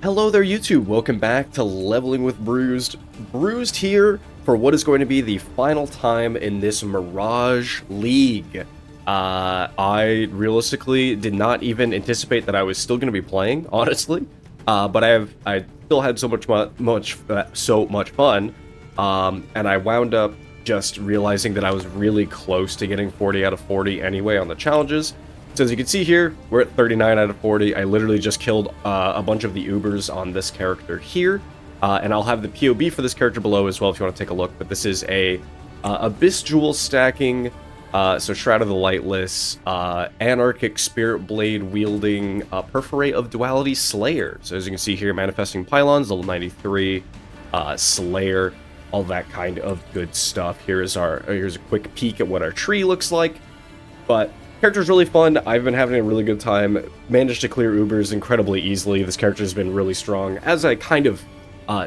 Hello there, YouTube. Welcome back to Leveling with Bruised. Bruised here for what is going to be the final time in this Mirage League. I realistically did not even anticipate that I was still going to be playing, honestly. But I still had so much fun, and I wound up just realizing that I was really close to getting 40 out of 40 anyway on the challenges. So as you can see here, we're at 39 out of 40. I literally just killed a bunch of the Ubers on this character here. And I'll have the POB for this character below as well if you want to take a look. But this is a Abyss Jewel stacking, so Shroud of the Lightless, Anarchic Spirit Blade wielding Perforate of Duality Slayer. So as you can see here, Manifesting Pylons, level 93, Slayer, all that kind of good stuff. Here's a quick peek at what our tree looks like. But character's really fun. I've been having a really good time. Managed to clear Ubers incredibly easily. This character's been really strong, as I kind of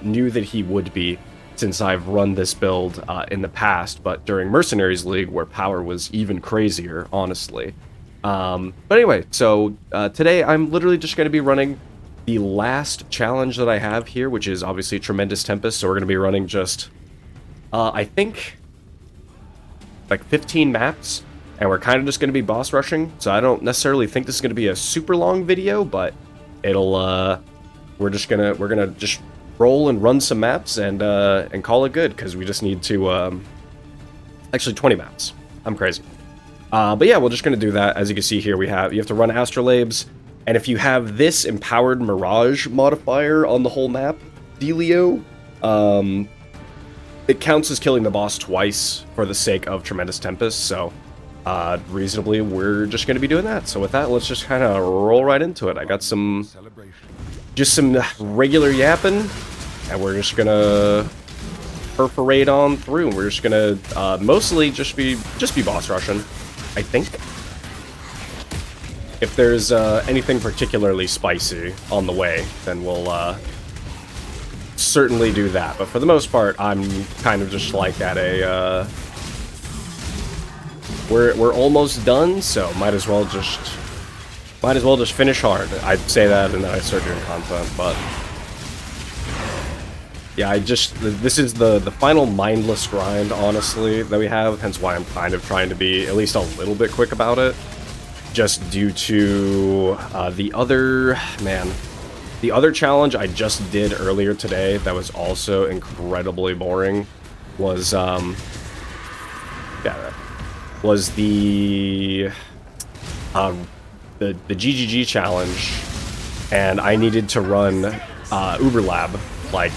knew that he would be since I've run this build in the past, but during Mercenaries League, where power was even crazier, honestly. But anyway, so today I'm literally just going to be running the last challenge that I have here, which is obviously Tremendous Tempest, so we're going to be running just, I think, like 15 maps. And we're kind of just going to be boss rushing, so I don't necessarily think this is going to be a super long video, but it'll, we're gonna just roll and run some maps and call it good, because we just need to, actually 20 maps. I'm crazy. But yeah, we're just going to do that. As you can see here, you have to run Astrolabes, and if you have this Empowered Mirage modifier on the whole map, Delio, it counts as killing the boss twice for the sake of Tremendous Tempest, so reasonably, we're just going to be doing that. So with that, let's just kind of roll right into it. I got some regular yapping, and we're just going to perforate on through. We're just going to mostly just be boss rushing, I think. If there's anything particularly spicy on the way, then we'll certainly do that. But for the most part, I'm kind of just like at a We're almost done, so might as well just finish hard. I'd say that and then I start doing content, but yeah, this is the final mindless grind, honestly, that we have, hence why I'm kind of trying to be at least a little bit quick about it, just due to the other challenge I just did earlier today that was also incredibly boring was the GGG challenge, and I needed to run Uber Lab, like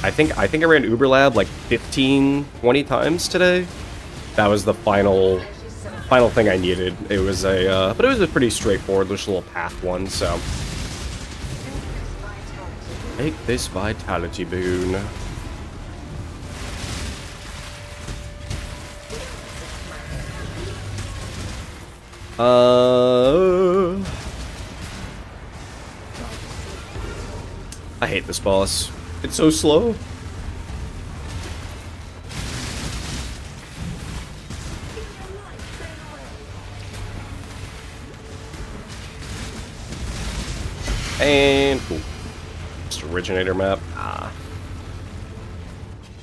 I think I ran Uber Lab like 15-20 times today. That was the final thing I needed. It was but it was a pretty straightforward, just a little path one. So take this vitality boon. I hate this boss. It's so slow. And cool. Just originator map.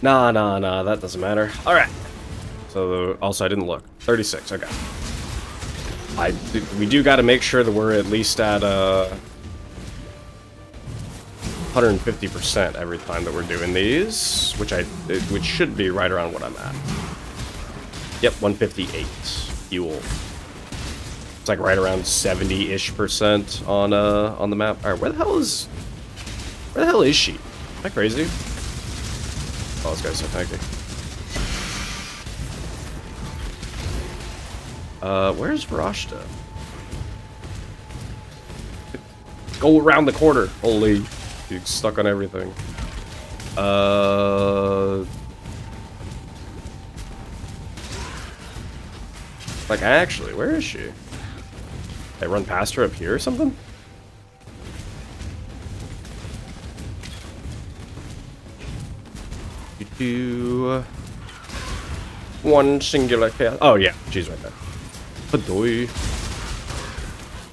Nah, that doesn't matter. Alright. So also I didn't look. 36, okay. We do got to make sure that we're at least at 150% every time that we're doing these, which should be right around what I'm at. Yep, 158 fuel. It's like right around 70-ish% on the map. All right, where the hell is she? Am I crazy? Oh, this guy's so tanky. Where's Varashta? Go around the corner. Holy, he's stuck on everything. Like, actually, where is she? Did I run past her up here or something? One singular kill. Oh yeah, she's right there. Alright,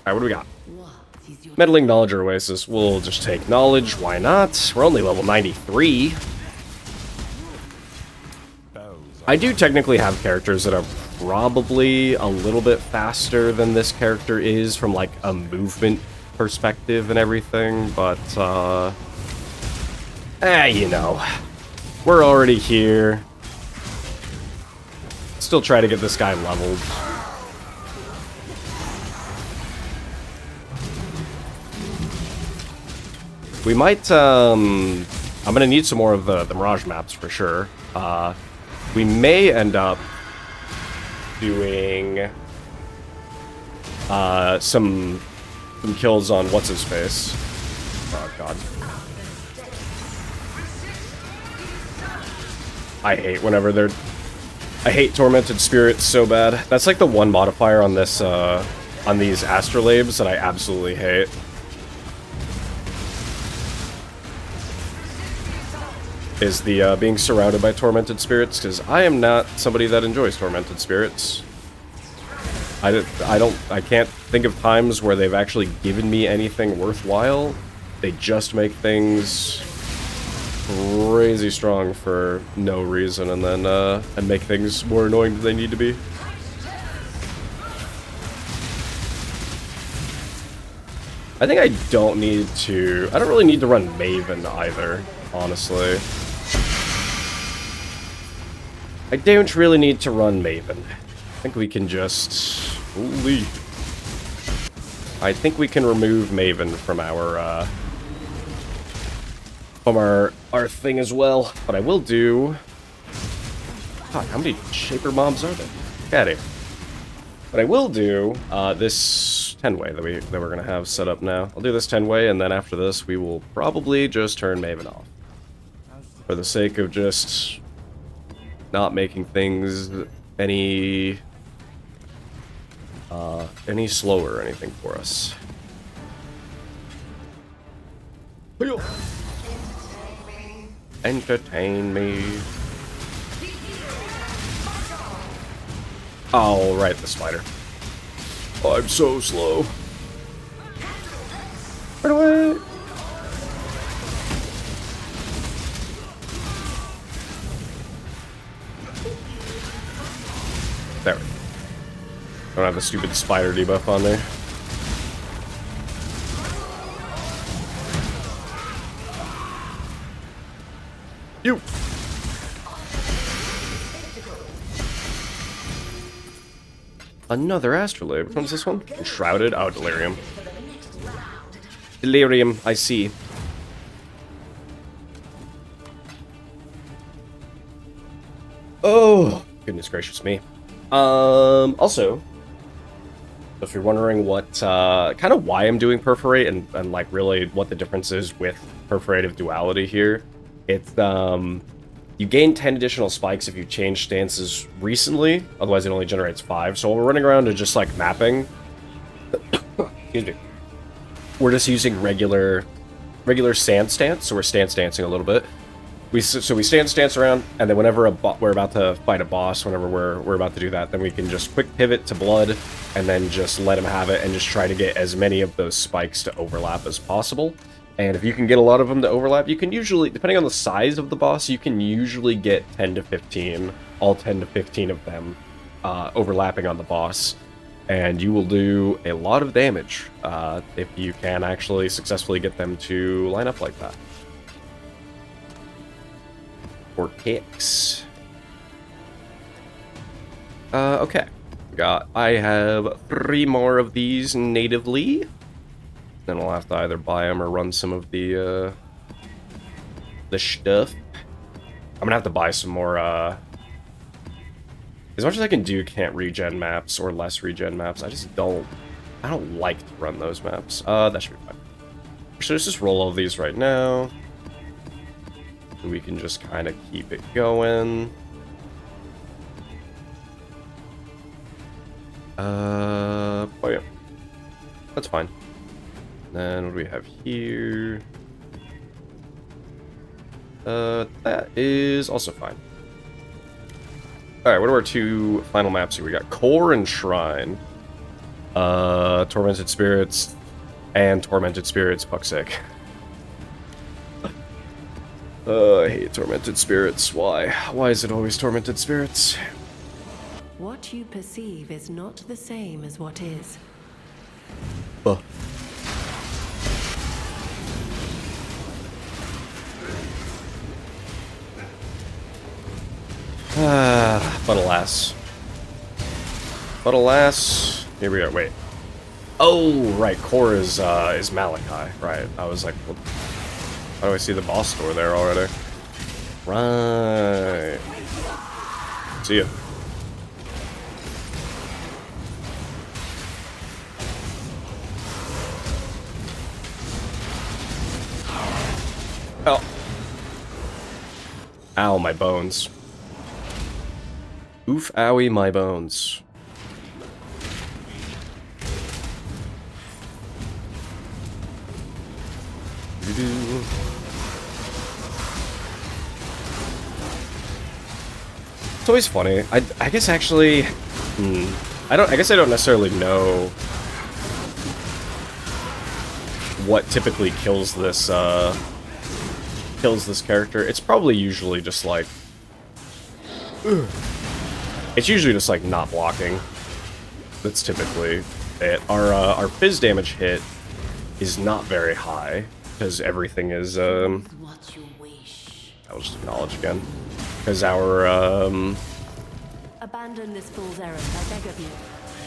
what do we got? Meddling Knowledge or Oasis. We'll just take Knowledge. Why not? We're only level 93. I do technically have characters that are probably a little bit faster than this character is from, like, a movement perspective and everything, but, you know. We're already here. Still try to get this guy leveled. We might, I'm gonna need some more of the Mirage maps for sure. We may end up doing some kills on what's-his-face. Oh, God. I hate whenever they're... I hate Tormented Spirits so bad. That's like the one modifier on this, on these Astrolabes that I absolutely hate. Is the being surrounded by Tormented Spirits, because I am not somebody that enjoys Tormented Spirits. I can't think of times where they've actually given me anything worthwhile. They just make things crazy strong for no reason, and then and make things more annoying than they need to be. I think I don't need to... I don't really need to run Maven either, honestly. I don't really need to run Maven. I think we can just... Holy... I think we can remove Maven from our thing as well. But I will do... God, how many Shaper Mobs are there? Get it. But I will do this 10-way that we're gonna have set up now. I'll do this 10-way, and then after this, we will probably just turn Maven off. For the sake of just not making things any slower or anything for us. Entertain me. Oh, right, the spider. Oh, I'm so slow. Run away! There we go. Don't have the stupid spider debuff on there. You! Another Astrolabe. Which one's this one? Enshrouded? Oh, Delirium. Delirium, I see. Oh, goodness gracious me. Also, if you're wondering what, kind of why I'm doing Perforate and like really what the difference is with Perforative Duality here, it's, you gain 10 additional spikes if you change stances recently, otherwise it only generates 5. So while we're running around and just like mapping, excuse me, we're just using regular sand stance, so we're stance dancing a little bit. So we stance around, and then whenever we're about to fight a boss, whenever we're about to do that, then we can just quick pivot to blood, and then just let him have it, and just try to get as many of those spikes to overlap as possible. And if you can get a lot of them to overlap, you can usually, depending on the size of the boss, you can usually get 10 to 15, all 10 to 15 of them overlapping on the boss. And you will do a lot of damage if you can actually successfully get them to line up like that. Or kicks. Okay. I have 3 more of these natively. Then I'll have to either buy them or run some of the stuff. I'm gonna have to buy some more, as much as I can do can't regen maps or less regen maps, I don't like to run those maps. That should be fine. So let's just roll all of these right now. We can just kind of keep it going. Oh yeah. That's fine. Then what do we have here? That is also fine. Alright, what are our 2 final maps here? We got Core and Shrine. Tormented Spirits. And Tormented Spirits, fuck's sake. I hate Tormented Spirits. Why? Why is it always Tormented Spirits? What you perceive is not the same as what is. But alas, here we are. Wait. Oh, right. Core is Malachi. Right. I was like, what? How do I see the boss door there already? Right. See ya. Oh. Ow, my bones. Oof, owie, my bones. It's always funny. I guess actually, I guess I don't necessarily know what typically kills this character. It's probably usually just like, it's usually just like not blocking. That's typically it. Our fizz damage hit is not very high because everything is I'll just acknowledge again. Because our abandon this fool's errand, I beg of you.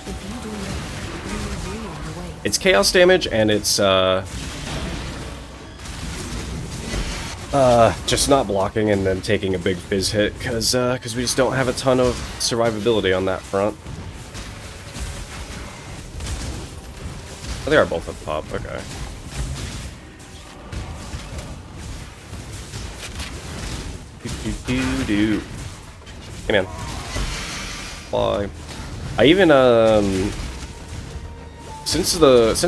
If you do not, you will ruin the way. It's chaos damage and it's just not blocking and then taking a big fizz hit because we just don't have a ton of survivability on that front. Oh, they are both up top. Okay. Hey man. Fly. I even since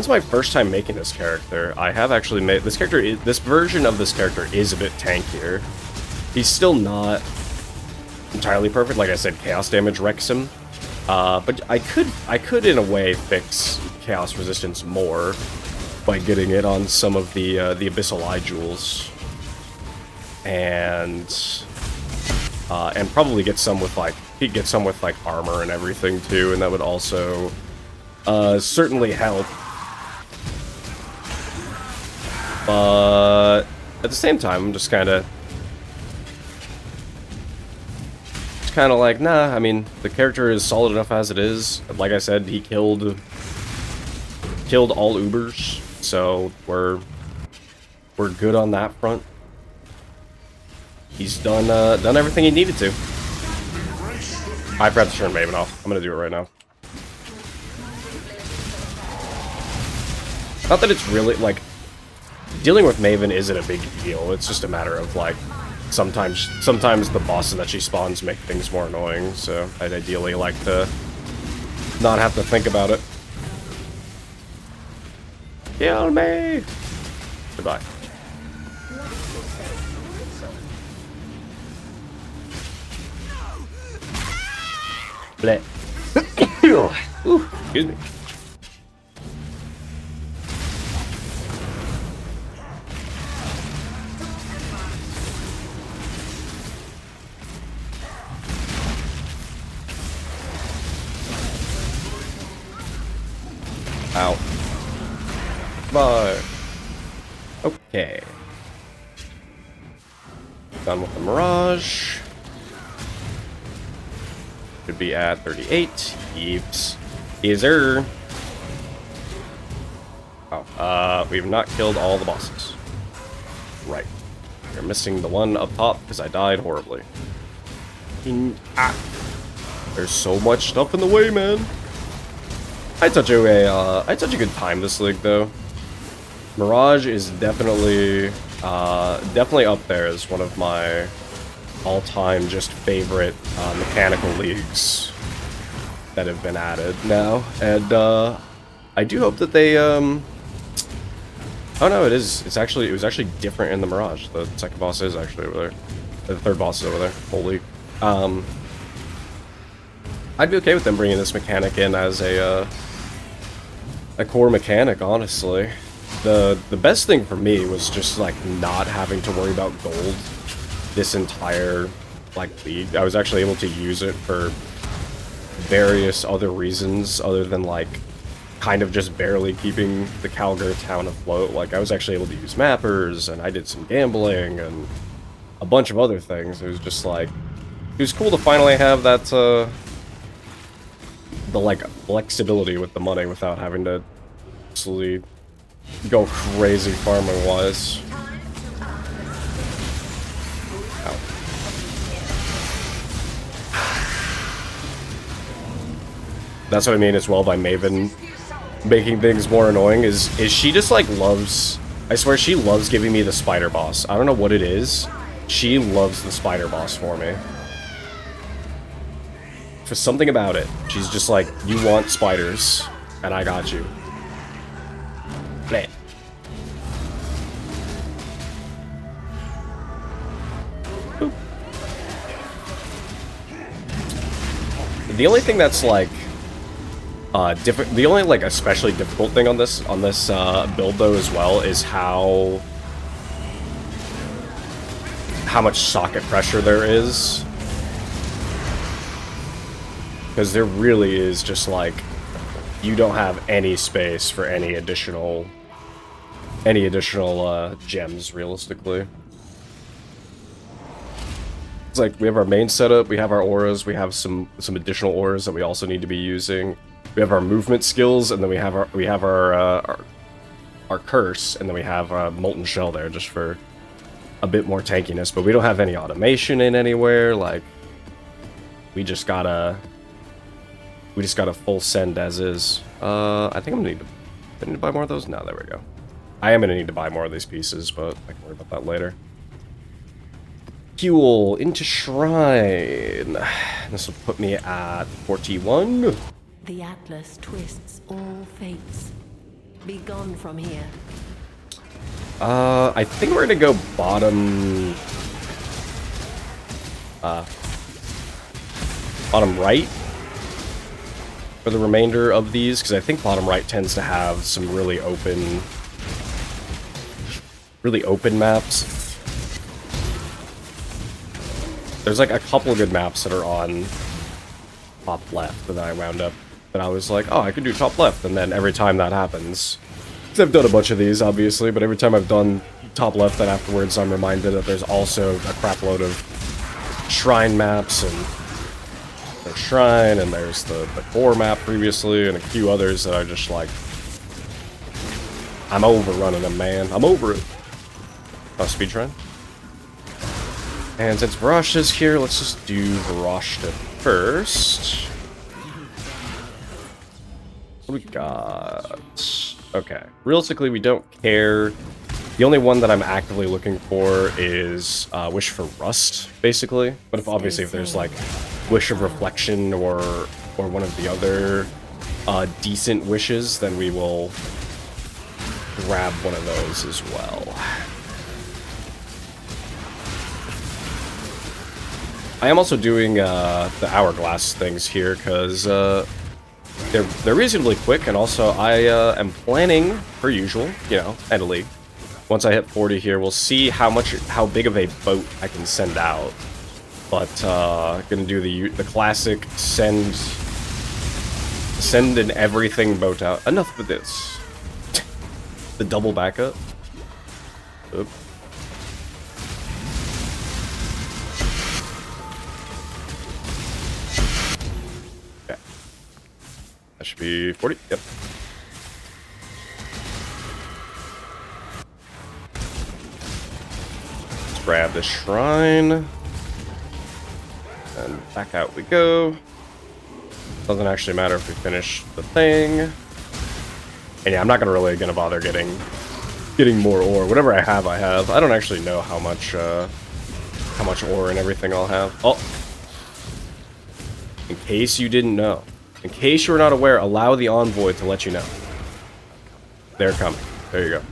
my first time making this character, I have actually made this character. This version of this character is a bit tankier. He's still not entirely perfect. Like I said, chaos damage wrecks him. But I could in a way fix chaos resistance more by getting it on some of the Abyssal Eye jewels. And probably get some with like armor and everything too, and that would also certainly help. But at the same time, I'm just kind of like, nah. I mean, the character is solid enough as it is. Like I said, he killed all Ubers, so we're good on that front. He's done everything he needed to. I forgot to turn Maven off. I'm gonna do it right now. Not that it's really, like, dealing with Maven isn't a big deal. It's just a matter of, like, sometimes the bosses that she spawns make things more annoying, so I'd ideally like to not have to think about it. Kill me! Goodbye. Bleh. Ooh, excuse me. Ow. Bye. Okay. Done with the Mirage. Should be at 38. Eeps. Easer. Oh, we've not killed all the bosses. Right. We're missing the one up top because I died horribly. There's so much stuff in the way, man. I touch a good time this league though. Mirage is definitely up there as one of my all-time just favorite mechanical leagues that have been added now, and I do hope that they oh no, it was actually different in the Mirage. The second boss is actually over there. The third boss is over there. Holy. I'd be okay with them bringing this mechanic in as a a core mechanic, honestly. The best thing for me was just like not having to worry about gold this entire like league. I was actually able to use it for various other reasons other than like kind of just barely keeping the Calgar town afloat. Like I was actually able to use mappers and I did some gambling and a bunch of other things. It was just like it was cool to finally have that the like flexibility with the money without having to absolutely go crazy farming wise. Ow. That's what I mean as well by Maven making things more annoying is she just like loves, I swear she loves giving me the spider boss. I don't know what it is. She loves the spider boss for me. For something about it. She's just like, you want spiders, and I got you. Bleh. Boop. The only thing that's like the only like especially difficult thing on this build though as well is how much socket pressure there is, because there really is just like you don't have any space for any additional gems realistically. It's like we have our main setup, we have our auras, we have some additional auras that we also need to be using. We have our movement skills, and then we have our curse, and then we have molten shell there just for a bit more tankiness. But we don't have any automation in anywhere. Like we just gotta full send as is. I think I need to buy more of those. No, there we go. I am gonna need to buy more of these pieces, but I can worry about that later. Fuel into shrine. This will put me at 41. The Atlas twists all fates. Be gone from here. I think we're gonna go bottom right for the remainder of these, because I think bottom right tends to have some really open maps. There's like a couple good maps that are on top left, and then I wound up, and I was like, oh, I could do top left, and then every time that happens, because I've done a bunch of these, obviously, but every time I've done top left, then afterwards I'm reminded that there's also a crap load of shrine maps, and there's shrine, and there's the core map previously, and a few others that are just like, I'm overrunning them, man. I'm over it. Oh, speed shrine? And since Varash is here, let's just do Varashta first. What do we got? Okay. Realistically, we don't care. The only one that I'm actively looking for is Wish for Rust, basically. But if obviously if there's like Wish of Reflection or one of the other decent wishes, then we will grab one of those as well. I am also doing the hourglass things here because they're reasonably quick, and also I am planning, per usual, you know, end of league. Once I hit 40 here, we'll see how big of a boat I can send out. But gonna do the classic send an everything boat out. Enough with this. The double backup. Oop. That should be 40. Yep. Let's grab the shrine. And back out we go. Doesn't actually matter if we finish the thing. And yeah, I'm not gonna bother getting more ore. Whatever I have, I have. I don't actually know how much ore and everything I'll have. Oh. In case you didn't know. In case you're not aware, allow the envoy to let you know. They're coming. There you go.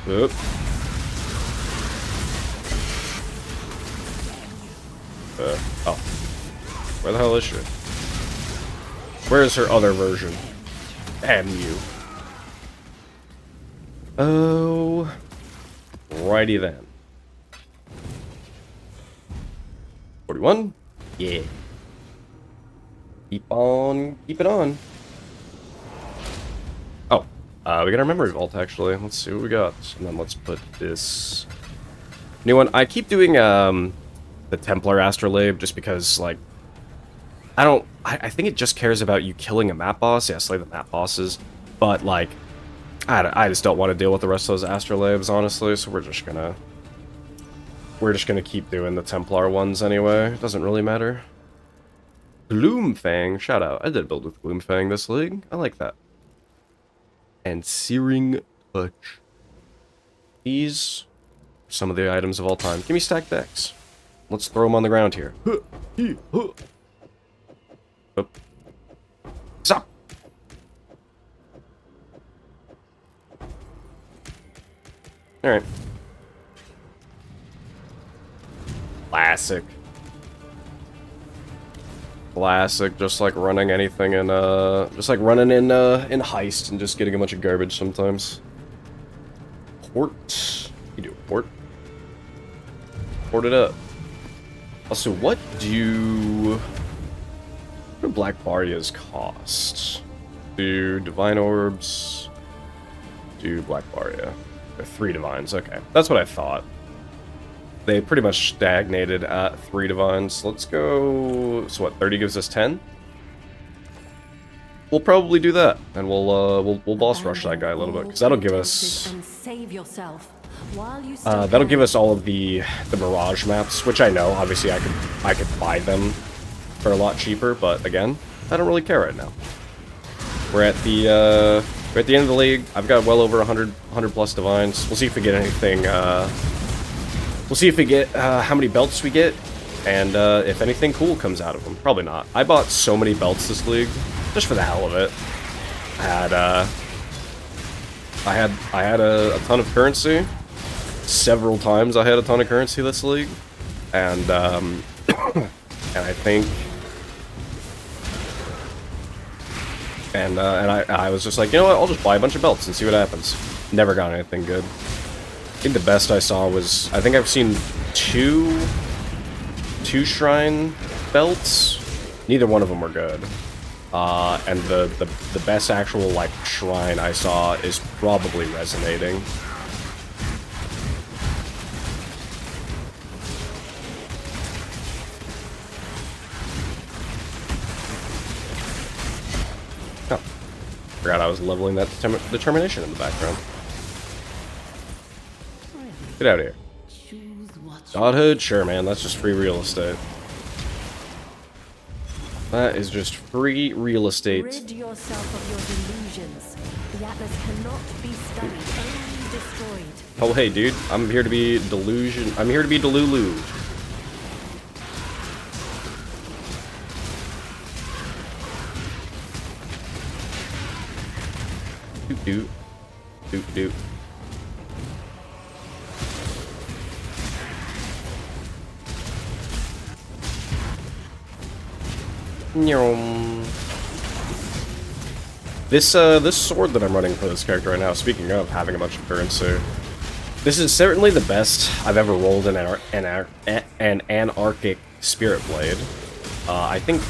Oop. Oh. Where the hell is she? Where is her other version? Damn you. Oh. Righty then. 41? Yeah. Keep it on. Oh, we got our memory vault actually. Let's see what we got. And then let's put this new one. I keep doing the Templar Astrolabe just because, like, I think it just cares about you killing a map boss. Yeah, slay the map bosses. But, like, I just don't want to deal with the rest of those Astrolabes, honestly, so we're just gonna keep doing the Templar ones anyway. It doesn't really matter. Gloomfang, shout out. I did build with Gloomfang this league. I like that. And Searing Touch. These are some of the items of all time. Give me stacked decks. Let's throw them on the ground here. Up. Stop. Alright. Classic. Classic, just like running anything in, just like running in Heist and just getting a bunch of garbage sometimes. Port. You do port. Port it up. Also, what do Black Barrias cost? Do Divine Orbs. Do Black Baria. They're 3 Divines, okay. That's what I thought. They pretty much stagnated at 3 Divines. Let's go... So what, 30 gives us 10? We'll probably do that, and we'll boss rush that guy a little bit, because that'll give us... that'll give us all of the Mirage maps, which I know, obviously I could buy them for a lot cheaper, but again, I don't really care right now. We're at the end of the league. I've got well over 100 plus Divines. We'll see if we get anything, we'll see if we get, how many belts we get, and if anything cool comes out of them. Probably not. I bought so many belts this league, just for the hell of it. I had a ton of currency. Several times I had a ton of currency this league. And, and I think... And I was just like, you know what, I'll just buy a bunch of belts and see what happens. Never got anything good. I think the best I saw was, I think I've seen two shrine belts. Neither one of them were good. And the best actual, like, shrine I saw is probably Resonating. Oh. Forgot I was leveling that determination in the background. Get out of here. Godhood? Sure, man. That's just free real estate. That is just free real estate. Rid yourself of your delusions. The Atlas cannot be studied, only destroyed. Oh, hey, dude. I'm here to be delusion. I'm here to be Delulu. Doot doot. Doot doot. This sword that I'm running for this character right now, speaking of having a bunch of currency, this is certainly the best I've ever rolled an Anarchic Spirit Blade. I think,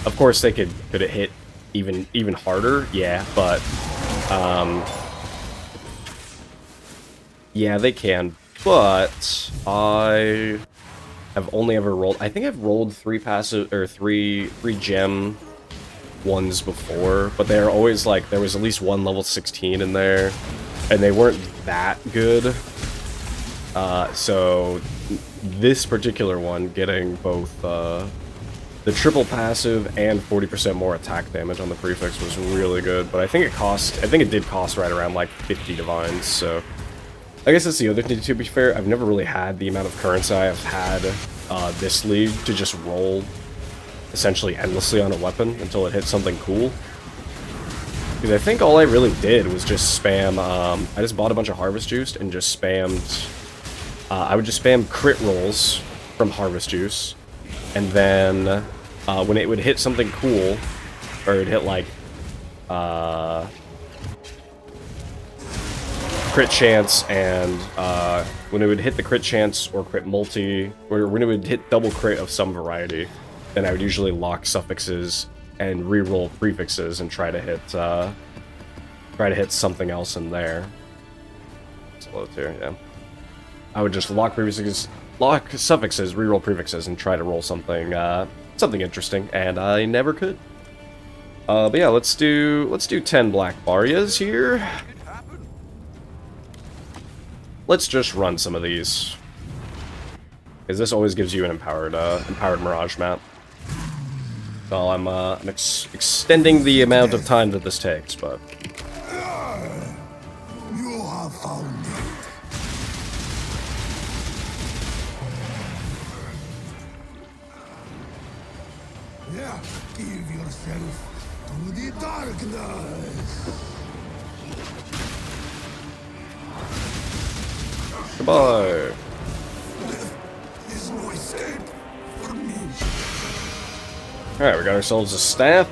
of course, they could it hit even harder, yeah, but yeah, they can, but I've only ever rolled, I think I've rolled 3 passive, or 3 gem ones before, but they're always like, there was at least one level 16 in there, and they weren't that good. So this particular one, getting both the triple passive and 40% more attack damage on the prefix was really good, but I think it did cost right around like 50 divines, so I guess that's the other thing, to be fair. I've never really had the amount of currency I've had this league to just roll essentially endlessly on a weapon until it hits something cool. Because I think all I really did was just spam, I just bought a bunch of Harvest Juice and just spammed, I would just spam crit rolls from Harvest Juice, and then, when it would hit something cool, or it'd hit, like, crit chance, and, when it would hit the crit chance, or crit multi, or when it would hit double crit of some variety, then I would usually lock suffixes and reroll prefixes and try to hit something else in there. It's low tier, yeah. I would just lock suffixes, reroll prefixes, and try to roll something something interesting, and I never could. But yeah, let's do 10 Black Barias here. Let's just run some of these, because this always gives you an empowered Mirage map. So I'm extending the amount of time that this takes, but You have found it. Yeah, give yourself to the darkness. goodbye. There's no escape for me. Alright, we got ourselves a staff.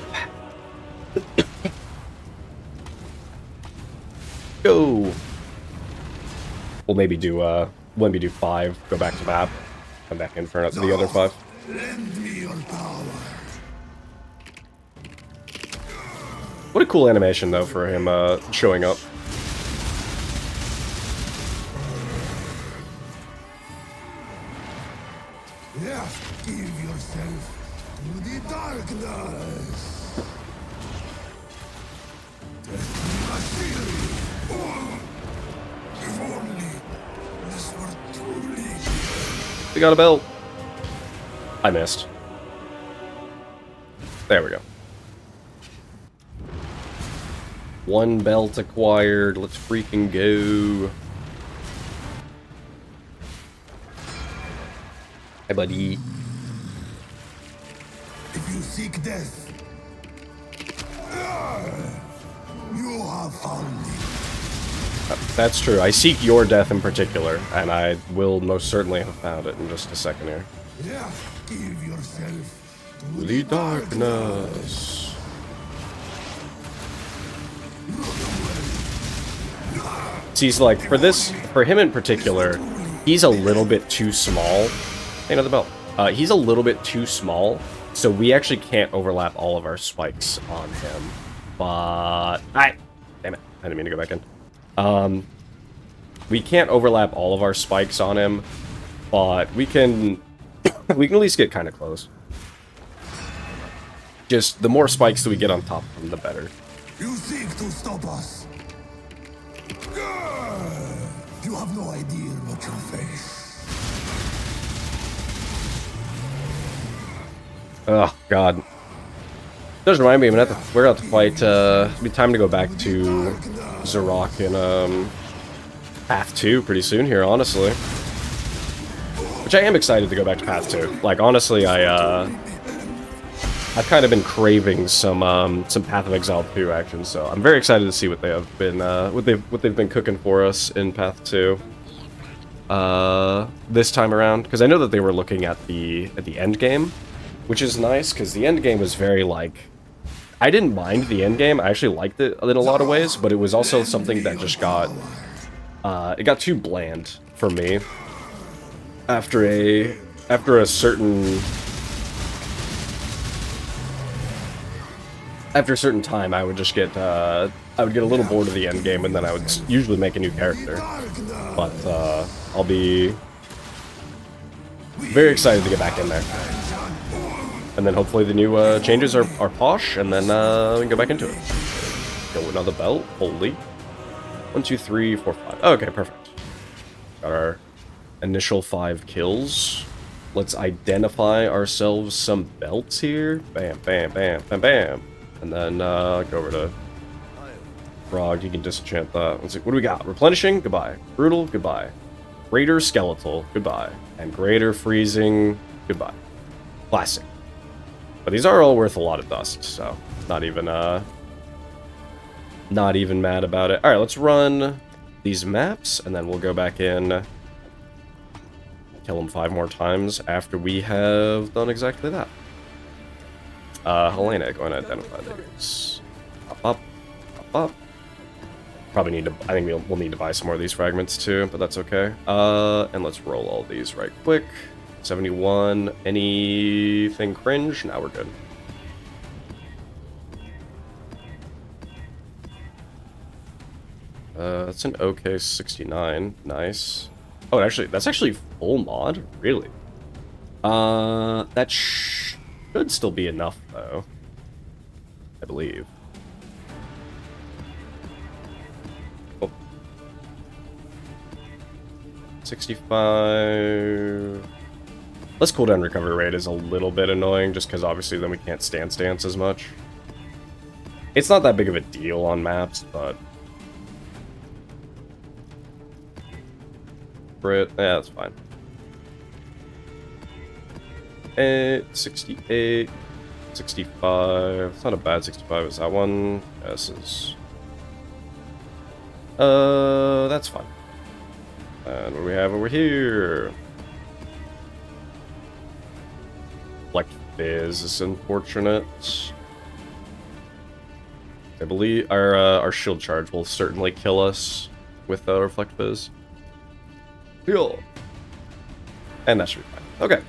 Go! We'll maybe do 5, go back to map, come back in for the other 5. Lend me your power. What a cool animation, though, for him showing up. Yeah, give yourself to the darkness. If only this were truly. We got a belt. I missed. There we go. 1 belt acquired. Let's freaking go. Hey, buddy. If you seek death, you have found it. That's true. I seek your death in particular, and I will most certainly have found it in just a second here. Yeah, give yourself to The darkness. See, he's like, for him in particular, he's a little bit too small. Hey, another belt. He's a little bit too small, so we actually can't overlap all of our spikes on him. But, damn it, I didn't mean to go back in. We can't overlap all of our spikes on him, but we can at least get kind of close. Just the more spikes that we get on top of him, the better. You seek to stop us. You have no idea what you face. Oh God. Does remind me, we're about to fight. It'll be time to go back to Zarok in Path 2 pretty soon here, honestly. Which I am excited to go back to Path 2. Like, honestly, I've kind of been craving some Path of Exile 2 action, so I'm very excited to see what they have been what they've been cooking for us in Path 2 this time around, because I know that they were looking at the end game, which is nice because the end game was very like, I didn't mind the end game. I actually liked it in a lot of ways, but it was also something that just got it got too bland for me after a certain time. I would just get a little bored of the end game, and then I would usually make a new character. But I'll be very excited to get back in there. And then hopefully the new changes are posh, and then we can go back into it. Go another belt. Holy. 1, 2, 3, 4, 5. Oh, okay, perfect. Got our initial 5 kills. Let's identify ourselves some belts here. Bam, bam, bam, bam, bam. And then go over to Frog. You can disenchant that. Let's see. What do we got? Replenishing? Goodbye. Brutal? Goodbye. Greater Skeletal? Goodbye. And Greater Freezing? Goodbye. Classic. But these are all worth a lot of dust, so not even Not even mad about it. Alright, let's run these maps, and then we'll go back in, kill them 5 more times after we have done exactly that. Helena, go and identify these. Up, up, up, up. Probably need to, I think we'll need to buy some more of these fragments too, but that's okay. And let's roll all these right quick. 71, anything cringe? Now we're good. That's an OK 69. Nice. Oh, actually, that's actually full mod? Really? That should still be enough, though. I believe. Oh. 65... Less cooldown recovery rate is a little bit annoying, just because obviously then we can't stance as much. It's not that big of a deal on maps, but... Yeah, that's fine. 68, 65. It's not a bad 65. Is that one? Yeah, this is. That's fine. And what do we have over here? Like Fizz is unfortunate. I believe our shield charge will certainly kill us with Reflect Fizz. Heal. And that should be fine. Okay.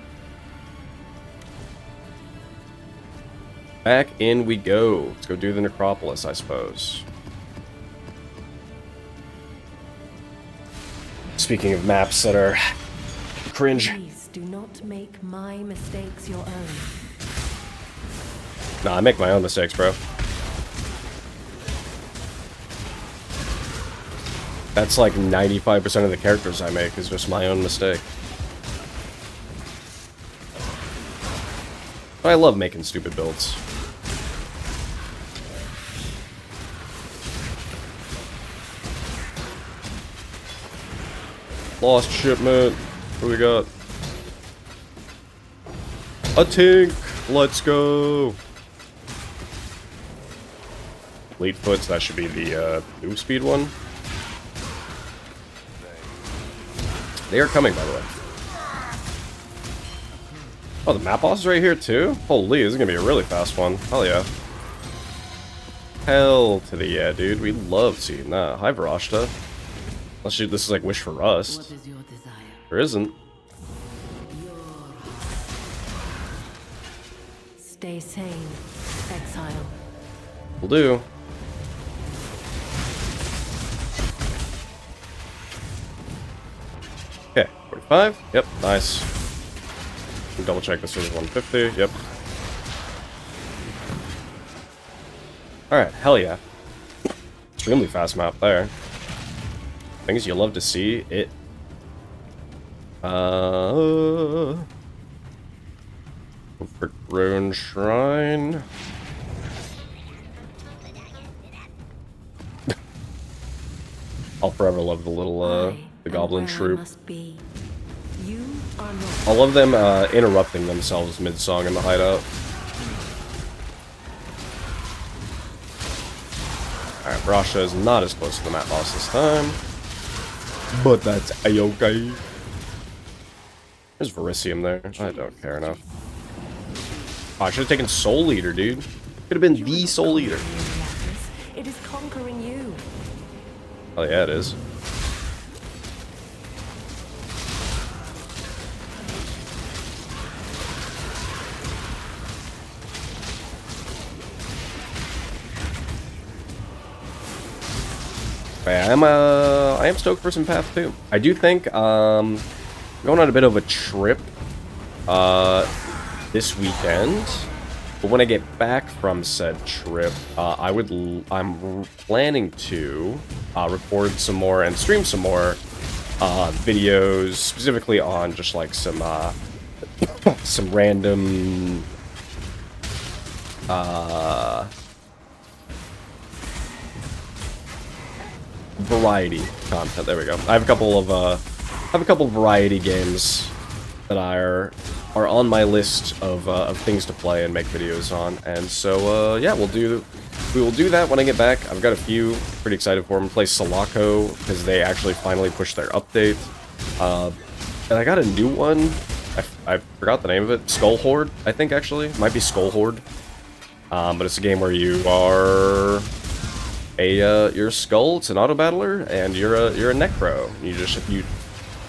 Back in we go. Let's go do the Necropolis, I suppose. Speaking of maps that are cringe. Please do not make my mistakes your own. Nah, I make my own mistakes, bro. That's like 95% of the characters I make is just my own mistake. But I love making stupid builds. Lost shipment. What do we got? A tink. Let's go. Fleetfoot, so that should be the move speed one. They are coming, by the way. Oh, the map boss is right here, too? Holy, this is gonna be a really fast one. Hell yeah. Hell to the yeah, dude. We love seeing that. Hi, Varashta. Let's shoot, this is like Wish for Rust. What is your desire? There isn't. Stay sane, Exile. Will do. Okay, 45. Yep, nice. Double check this was 150. Yep. Alright, hell yeah. Extremely fast map there. Things you love to see. It. For Rune Shrine. I'll forever love the little the goblin troop. I love them interrupting themselves mid-song in the hideout. Alright, Brasha is not as close to the map boss this time. But that's a-okay. There's Verisium there. I don't care enough. Oh, I should have taken Soul Eater, dude. Could have been the Soul Eater. It is conquering you. Oh yeah, it is. I am stoked for some Path 2. I do think going on a bit of a trip this weekend. But when I get back from said trip, I'm planning to record some more and stream some more videos, specifically on just like some random variety content. There we go. I have a couple of variety games that are on my list of things to play and make videos on. And so yeah, we will do that when I get back. I've got a few pretty excited for them. Play Sulaco because they actually finally pushed their update. And I got a new one. I forgot the name of it. Skull Horde, I think, actually. Might be Skull Horde. But it's a game where you are you're a skull. It's an auto battler, and you're a necro. You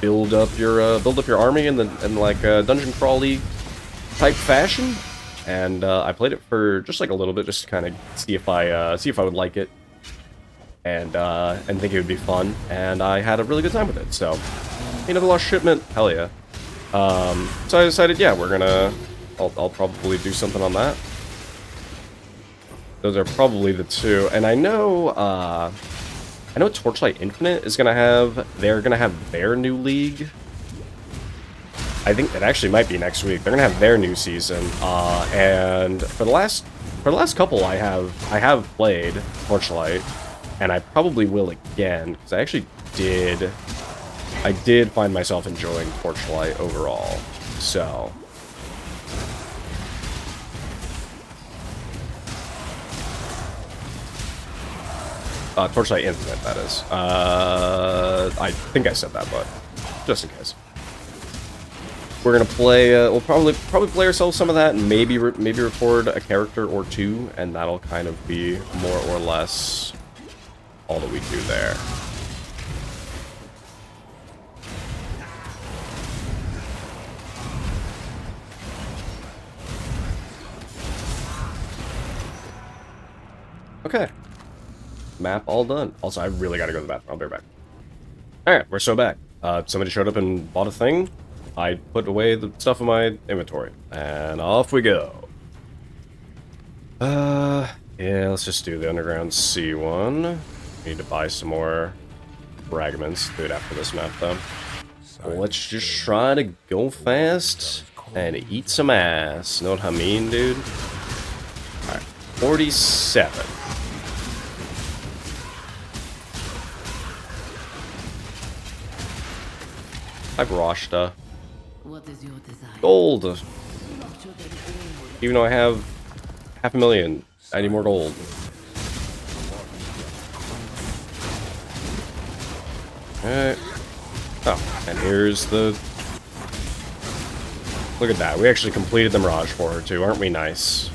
build up your army in like a dungeon crawly type fashion. And I played it for just like a little bit, just to kind of see if I would like it, and think it would be fun. And I had a really good time with it. So, another lost shipment, hell yeah. So I decided, yeah, I'll probably do something on that. Those are probably the two, and I know Torchlight Infinite is they're gonna have their new league. I think it actually might be next week. They're gonna have their new season, and for the last couple, I have played Torchlight, and I probably will again because I actually did find myself enjoying Torchlight overall. So. Torchlight Infinite, that is. I think I said that, but just in case. We're gonna play. We'll probably play ourselves some of that, and maybe record a character or two, and that'll kind of be more or less all that we do there. Okay. Map all done. Also, I really gotta go to the bathroom. I'll be right back. Alright, we're so back. Somebody showed up and bought a thing. I put away the stuff in my inventory. And off we go. Yeah, let's just do the Underground C one. Need to buy some more fragments. Do it after this map, though. Let's just try to go fast and eat some ass. Know what I mean, dude? Alright, 47. I've Rashta. What is your desire? Gold! Even though I have 500,000, I need more gold. Alright. Oh, and here's the... Look at that, we actually completed the Mirage for her too, aren't we nice?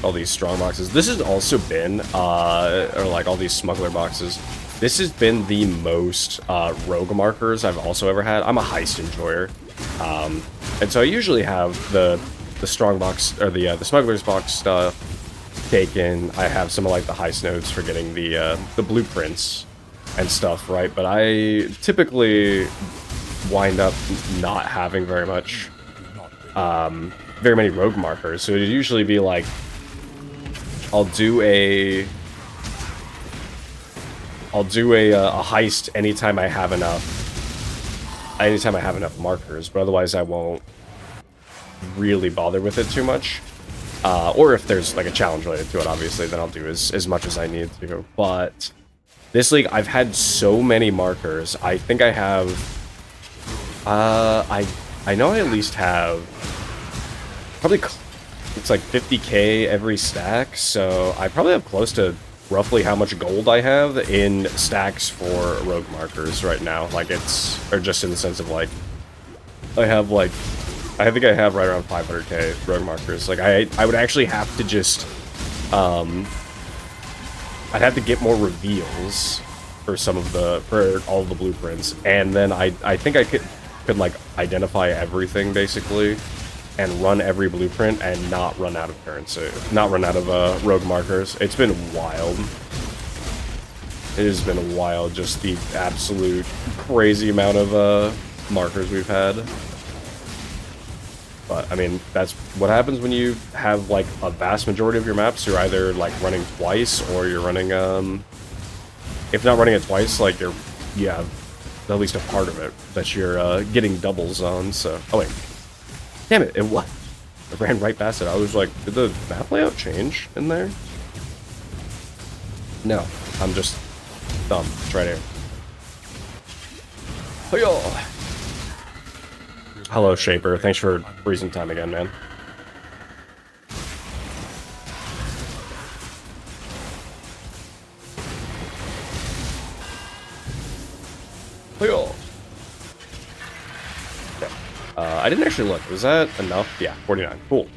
All these strong boxes. This has also been, or like all these smuggler boxes. This has been the most rogue markers I've also ever had. I'm a heist enjoyer, and so I usually have the strong box or the smuggler's box stuff taken. I have some of like the heist nodes for getting the blueprints and stuff, right? But I typically wind up not having very many rogue markers. So it'd usually be like I'll do a heist anytime I have enough markers, but otherwise I won't really bother with it too much. Or if there's like a challenge related to it, obviously, then I'll do as much as I need to. But this league, I've had so many markers. I think I have I know I at least have probably it's like 50k every stack, so I probably have close to roughly how much gold I have in stacks for rogue markers right now. Like or just in the sense of like, I think I have right around 500k rogue markers. Like I would actually have to just, I'd have to get more reveals for for all of the blueprints, and then I think I could like identify everything basically, and run every blueprint and not run out of currency, not run out of rogue markers. It's been wild. It has been wild, just the absolute crazy amount of markers we've had. But I mean, that's what happens when you have like a vast majority of your maps. You're either like running twice, or you're running if not running it twice, like you have at least a part of it that you're getting doubles on. So oh wait. Damn it, what? I ran right past it. I was like, did the map layout change in there? No, I'm just dumb. It's right here. Hey-yo! Hello, Shaper. Thanks for freezing time again, man. Okay. I didn't actually look. Was that enough? Yeah, 49. Cool.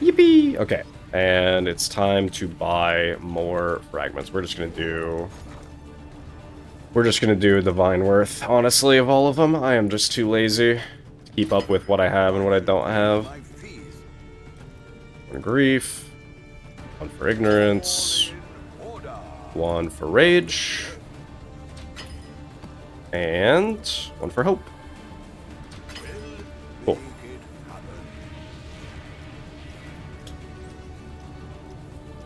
Yippee! Okay. And it's time to buy more fragments. We're just gonna do Divine Worth, honestly, of all of them. I am just too lazy to keep up with what I have and what I don't have. One Grief. One for Ignorance. One for Rage. And one for Hope. Cool.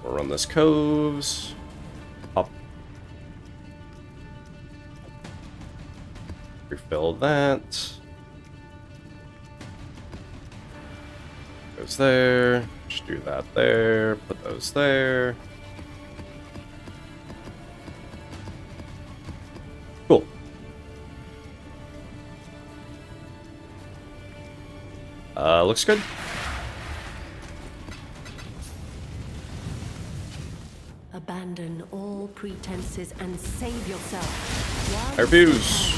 We'll run this Coves. Up. Refill that. Goes there. Just do that there. Put those there. Cool. Looks good. Abandon all pretenses and save yourself. I refuse.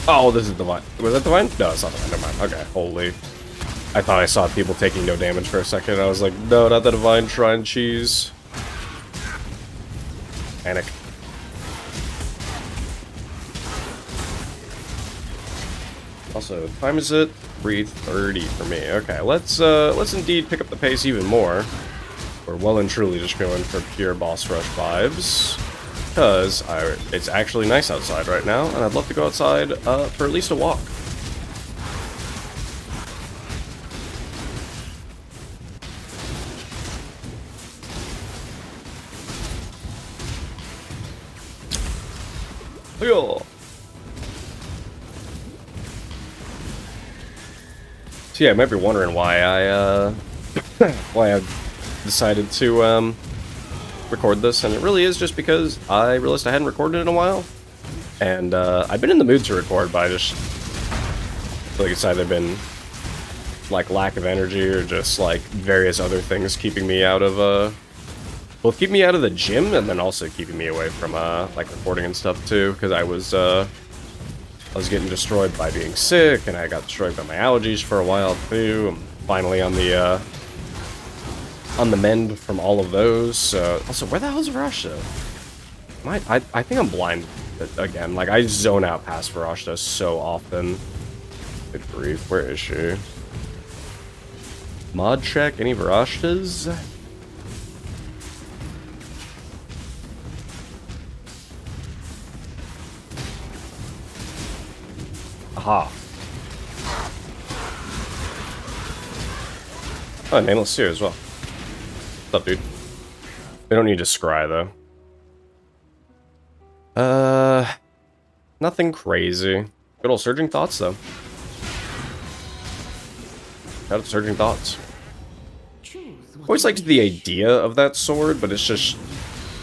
Oh, this is Divine. Was that Divine? No, it's not Divine. Never mind. Okay, holy. I thought I saw people taking no damage for a second. I was like, no, not the Divine Shrine cheese. Panic. Also, time is it? 3:30 for me. Okay, let's indeed pick up the pace even more. We're well and truly just going for pure boss rush vibes. Because it's actually nice outside right now, and I'd love to go outside for at least a walk. Yo. So yeah, I might be wondering why I decided to record this, and it really is just because I realized I hadn't recorded in a while, and I've been in the mood to record, but I just feel like it's either been like lack of energy or just like various other things keeping me out of both keeping me out of the gym and then also keeping me away from like recording and stuff too, because I was getting destroyed by being sick, and I got destroyed by my allergies for a while too. I'm finally on the mend from all of those. So also, where the hell's Varashta? I think I'm blind again. Like, I zone out past Varashta so often. Good grief, where is she? Mod check, any Varashtas? Aha. Oh, Nameless Seer as well. What's up, dude? We don't need to scry, though. Nothing crazy. Good old Surging Thoughts, though. Got it, Surging Thoughts. Always liked the idea of that sword, but it's just,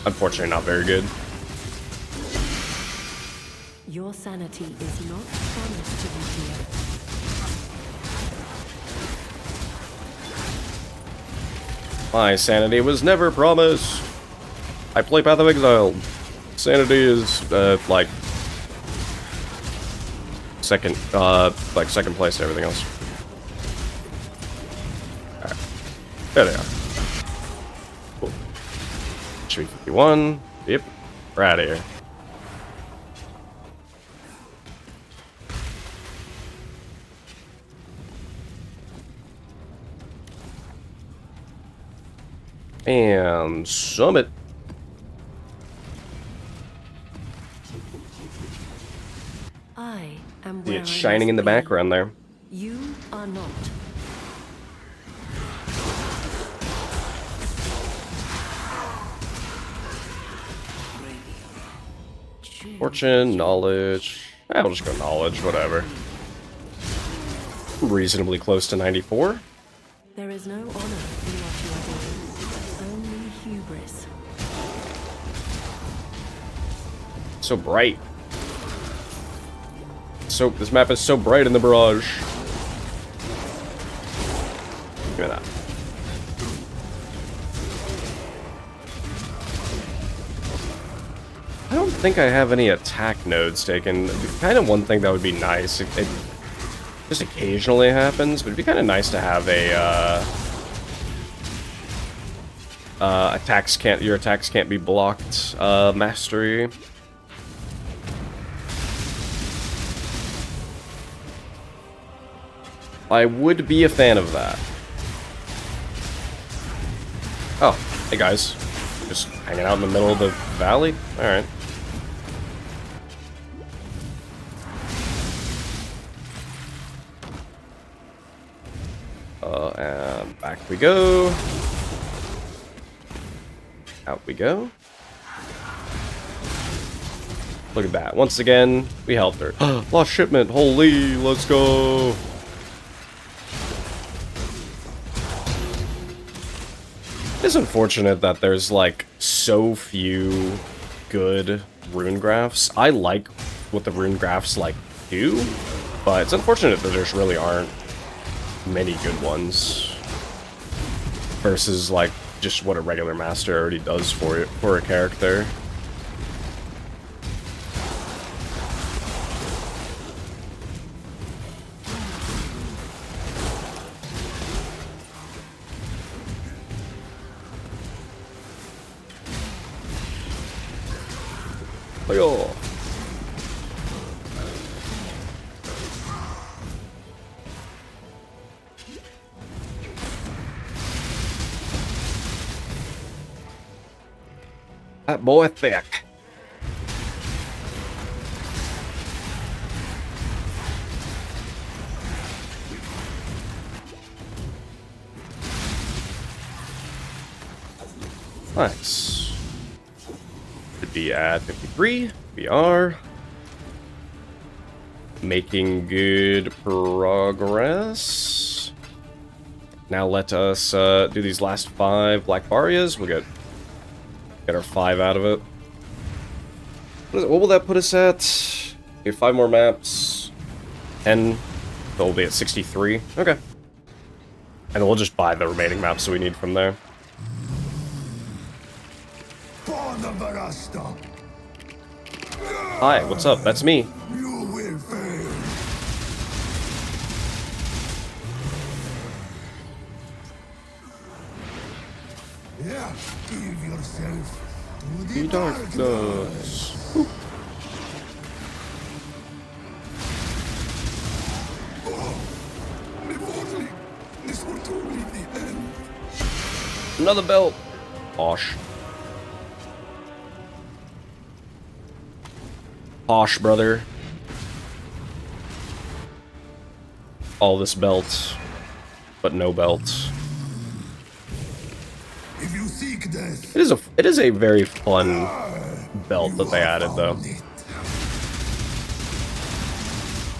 unfortunately, not very good. Your sanity is not promised to you, dear. My sanity was never promised. I play Path of Exile. Sanity is, like second place to everything else. Alright. There they are. Cool. Should be 51. Yep. We're out of here. And summit. I am See where it I shining must in the be. background there. You are not. Fortune, knowledge. We'll just go knowledge, whatever. Reasonably close to 94. There is no honor in what you are doing. Only hubris. So bright. This map is so bright in the barrage. Give me that. I don't think I have any attack nodes taken. Kind of one thing that would be nice. It just occasionally happens, but it'd be kind of nice to have a your attacks can't be blocked mastery. I would be a fan of that. Oh, hey guys. Just hanging out in the middle of the valley? Alright. And back we go. Out we go. Look at that. Once again, we helped her. Lost shipment. Holy, let's go. It's unfortunate that there's, like, so few good rune graphs. I like what the rune graphs, like, do, but it's unfortunate that there really aren't many good ones versus, like, just what a regular master already does for a character. Yo. That boy thick. Nice. Should be at 53. We are making good progress. Now let us do these last 5 Black Barias. We'll get our 5 out of it. What will that put us at? Okay, 5 more maps. 10. So we'll be at 63. Okay. And we'll just buy the remaining maps that we need from there. Hi, what's up? That's me. You will fail. Yeah, give yourself to the darkness. This will truly be the end. Another belt. Posh. Posh, brother. All this belt, but no belt. If you seek death, It is a very fun belt that they added, though.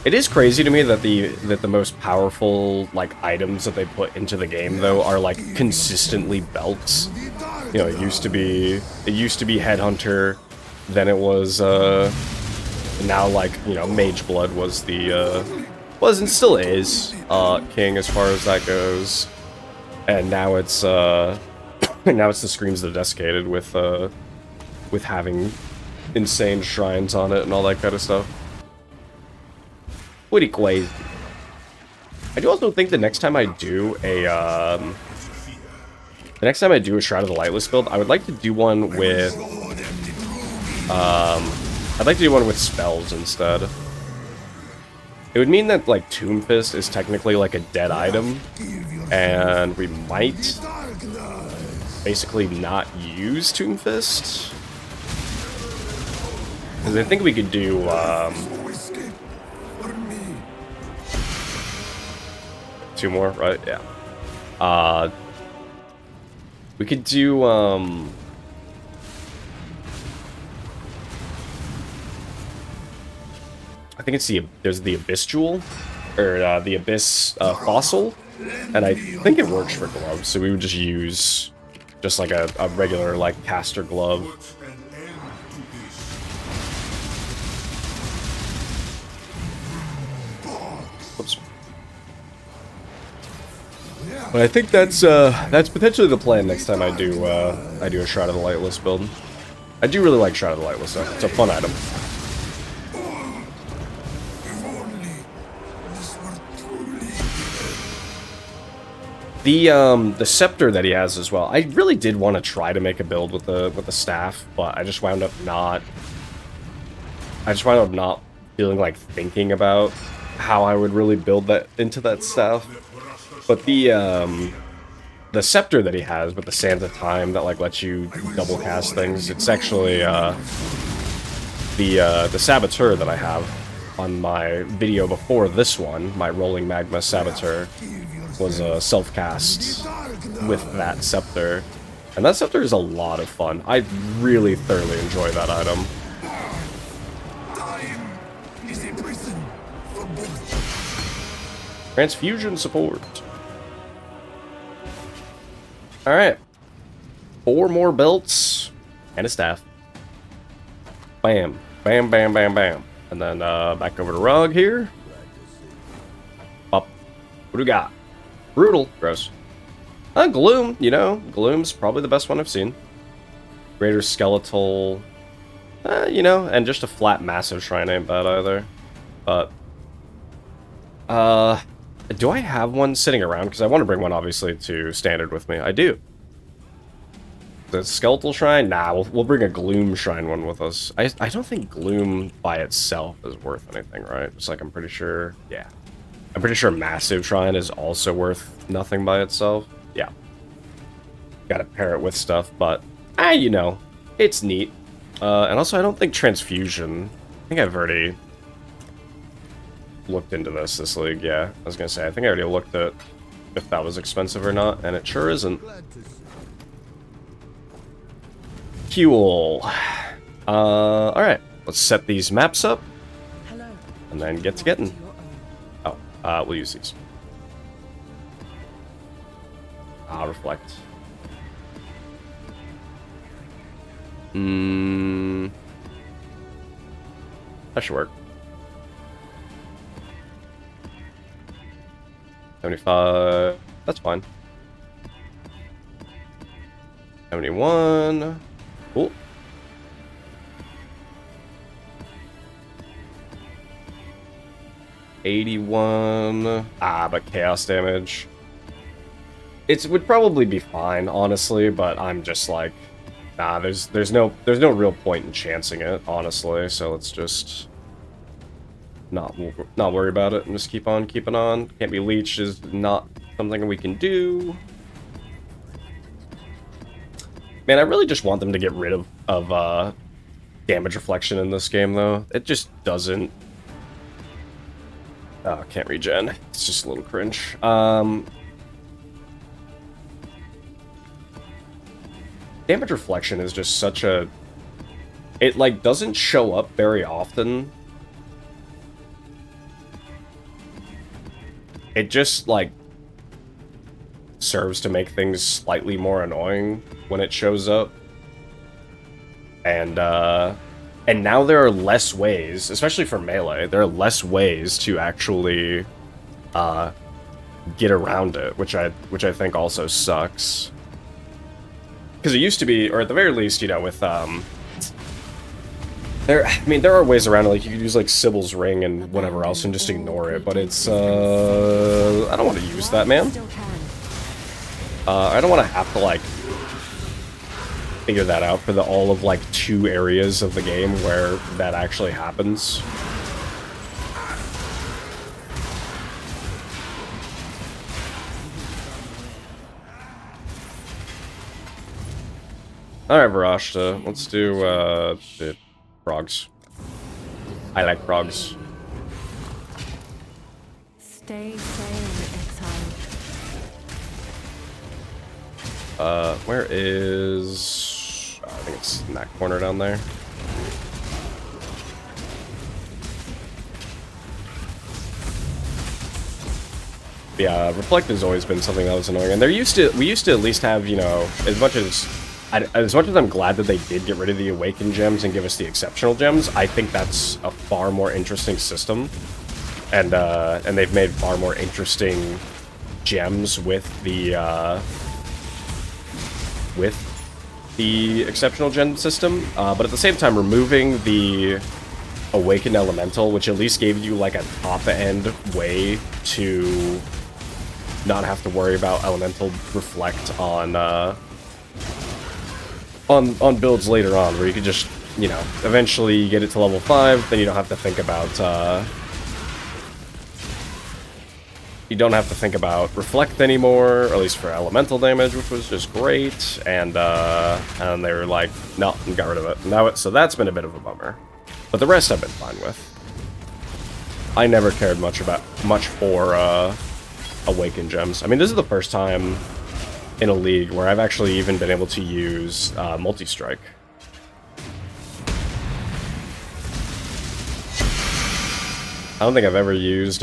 It is crazy to me that the most powerful, like, items that they put into the game, though, are, like, consistently belts. You know, it used to be Headhunter, then it was now, like, you know, Mage Blood was the was and still is king as far as that goes, and now it's now it's the Screams of the Desiccated with having insane shrines on it and all that kind of stuff. Pretty crazy. I do also think the next time I do a Shroud of the Lightless build, I would like to do one with I'd like to do one with spells instead. It would mean that, like, Tomb Fist is technically like a dead item, and we might basically not use Tomb Fist. Because I think we could do two more, right? Yeah. We could do I think it's there's the Abyss Jewel, or the Abyss Fossil, and I think it works for gloves, so we would just use just like a regular, like, caster glove. But I think that's potentially the plan next time I do a Shroud of the Lightless build. I do really like Shroud of the Lightless though. It's a fun item. If only this were truly The scepter that he has as well. I really did want to try to make a build with the staff, but I just wound up not feeling like thinking about how I would really build that into that staff. But the scepter that he has with the Sands of Time that like lets you double cast things, it's actually the Saboteur that I have on my video before this one, my Rolling Magma Saboteur, was a self-cast with that scepter. And that scepter is a lot of fun. I really thoroughly enjoy that item. time is a prison for both. Transfusion support. Alright. 4 more belts and a staff. Bam. Bam, bam, bam, bam. And then back over to Rog here. Up. What do we got? Brutal. Gross. Gloom, you know. Gloom's probably the best one I've seen. Greater Skeletal. You know, and just a flat massive shrine ain't bad either. But do I have one sitting around? Because I want to bring one, obviously, to standard with me. I do. The Skeletal Shrine? Nah, we'll bring a Gloom Shrine one with us. I don't think Gloom by itself is worth anything, right? It's like, I'm pretty sure... Yeah. I'm pretty sure Massive Shrine is also worth nothing by itself. Yeah. Gotta pair it with stuff, but... you know. It's neat. And also, I don't think Transfusion... I think I've already... looked into this league, yeah. I was gonna say, I think I already looked at if that was expensive or not, and it sure isn't. Fuel. Alright. Let's set these maps up, and then get to getting. Oh, we'll use these. Reflect. That should work. 75. That's fine. 71. Cool. 81. But chaos damage. It would probably be fine, honestly, but I'm just like, nah, there's no real point in chancing it, honestly, so let's just not worry about it and just keep on keeping on. Can't be leeched is not something we can do. Man, I really just want them to get rid of damage reflection in this game, though. It just doesn't... Oh, can't regen. It's just a little cringe. Damage reflection is just such a... It, like, doesn't show up very often. It just, like, serves to make things slightly more annoying when it shows up. And now there are less ways, especially for melee, there are less ways to actually get around it, which I think also sucks. Because it used to be, or at the very least, you know, with there are ways around it, like you could use like Sybil's Ring and whatever else and just ignore it, but it's I don't want to use that, man. I don't want to have to like figure that out for all of like 2 areas of the game where that actually happens. Alright, Varashta, let's do the frogs. I like frogs. Stay sane, Exile. Where is... I think it's in that corner down there. Yeah, Reflect has always been something that was annoying, and we used to at least have, you know, as much as I'm glad that they did get rid of the Awakened gems and give us the Exceptional gems, I think that's a far more interesting system, and they've made far more interesting gems with the exceptional gem system, but at the same time removing the Awakened Elemental, which at least gave you like a top-end way to not have to worry about Elemental Reflect on builds later on, where you could just, you know, eventually get it to level 5, then you don't have to think about Reflect anymore, or at least for elemental damage, which was just great, and they were like, no, and got rid of it. Now so that's been a bit of a bummer. But the rest I've been fine with. I never cared much for Awakened Gems. I mean, this is the first time in a league where I've actually even been able to use multi-strike. I don't think I've ever used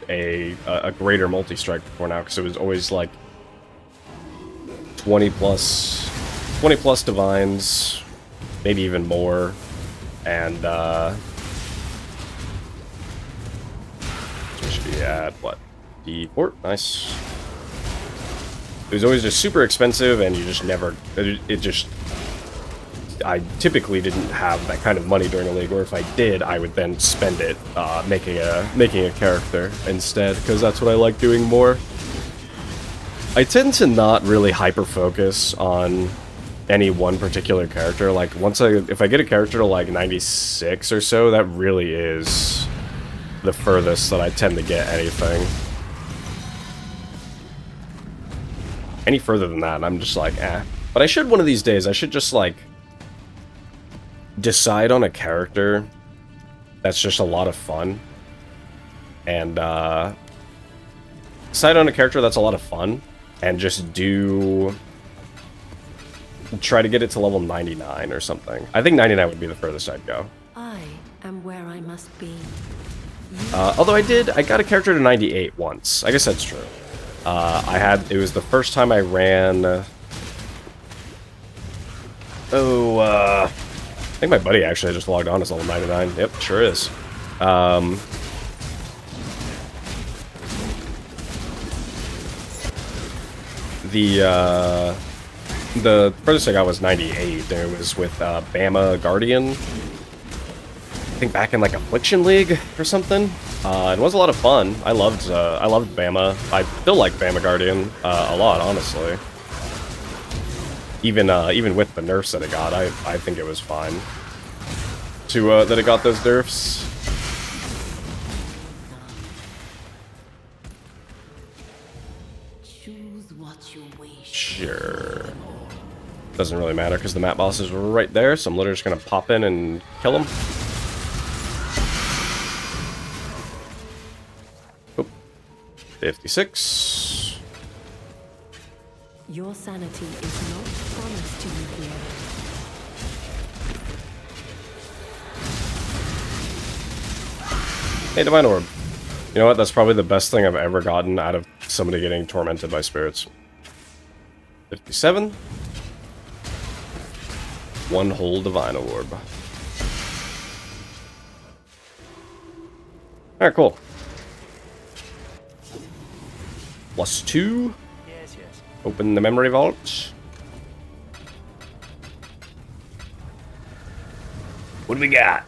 a greater multi-strike before now, because it was always like 20 plus divines, maybe even more, and we should be at what, D4? Nice. It was always just super expensive, and you just never. I typically didn't have that kind of money during a league, or if I did, I would then spend it making a character instead, because that's what I like doing more. I tend to not really hyper-focus on any one particular character. Like, if I get a character to like 96 or so, that really is the furthest that I tend to get anything. Any further than that, and I'm just like, eh. But I should one of these days, I should just like decide on a character that's just a lot of fun, and decide on a character that's a lot of fun, and just try to get it to level 99 or something. I think 99 would be the furthest I'd go. I am where I must be. Although I got a character to 98 once. I guess that's true. It was the first time I ran... I think my buddy actually just logged on as level 99. Yep, sure is. The furthest I got was 98, and it was with Bama Guardian. I think back in like Affliction League or something. It was a lot of fun. I loved Bama. I still like Bama Guardian a lot, honestly. Even with the nerfs that it got, I think it was fine that it got those nerfs. Choose what you wish. Sure. Doesn't really matter because the map bosses were right there, so I'm literally just gonna pop in and kill them. Oop. 56. Your sanity is not promised to you here. Hey, Divine Orb. You know what? That's probably the best thing I've ever gotten out of somebody getting tormented by spirits. 57. One whole Divine Orb. Alright, cool. +2. Yes, yes. Open the memory vault. What do we got?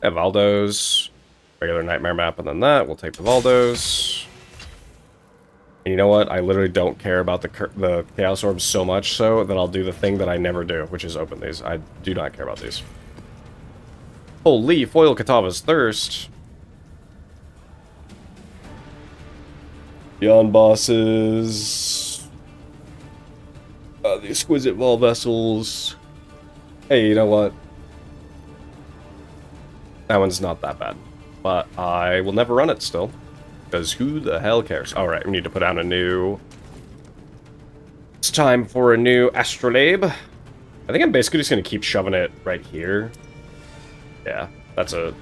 Valdos. Regular nightmare map, and then that. We'll take the Valdos. And you know what? I literally don't care about the Chaos Orbs so much so that I'll do the thing that I never do, which is open these. I do not care about these. Holy, Foil Katava's Thirst. Beyond Bosses. The Exquisite Vol Vessels. Hey, you know what? That one's not that bad. But I will never run it still. Because who the hell cares? Alright, we need to put down a new... It's time for a new Astrolabe. I think I'm basically just going to keep shoving it right here. Yeah, that's a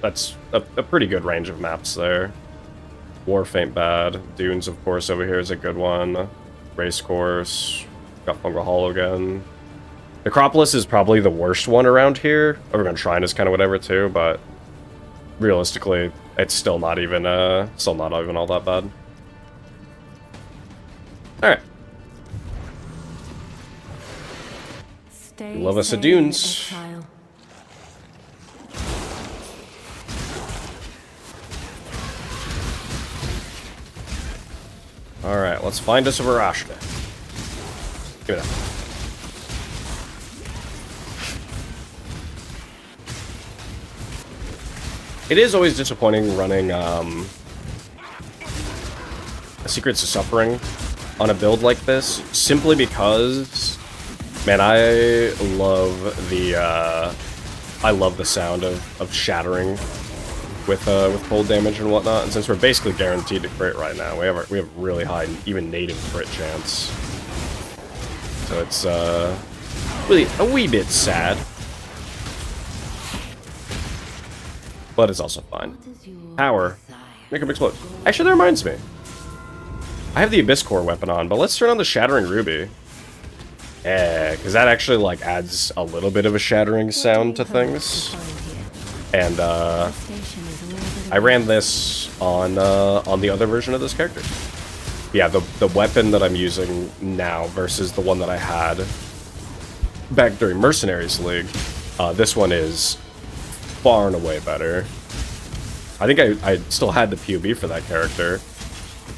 pretty good range of maps there. Wharf ain't bad. Dunes, of course, over here is a good one. Racecourse. Got Fungal Hollow again. Necropolis is probably the worst one around here. Overgrown Shrine is kind of whatever too, but... realistically, it's still not even all that bad. Alright. Stay Love us a sane, dunes. Exile. Alright, let's find us a Varashka. Give it up. It is always disappointing running Secrets of Suffering on a build like this, simply because, man, I love the sound of shattering with cold damage and whatnot. And since we're basically guaranteed to crit right now, we have really high, even native crit chance. So it's really a wee bit sad, but it's also fine. Power, make him explode. Actually, that reminds me. I have the Abyss Core weapon on, but let's turn on the Shattering Ruby. Yeah, because that actually like adds a little bit of a shattering sound to things. And I ran this on the other version of this character. Yeah, the weapon that I'm using now versus the one that I had back during Mercenaries League, this one is far and away better. I think I still had the POB for that character,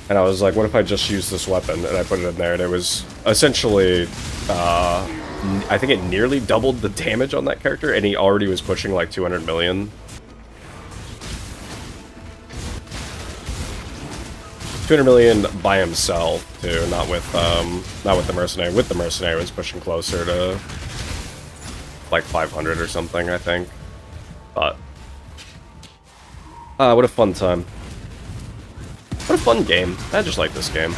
and I was like, what if I just use this weapon? And I put it in there, and it was essentially, I think it nearly doubled the damage on that character, and he already was pushing like 200 million. 200 million by himself, too, not with the Mercenary. With the Mercenary, it was pushing closer to like 500 or something, I think. But what a fun time. What a fun game. I just like this game.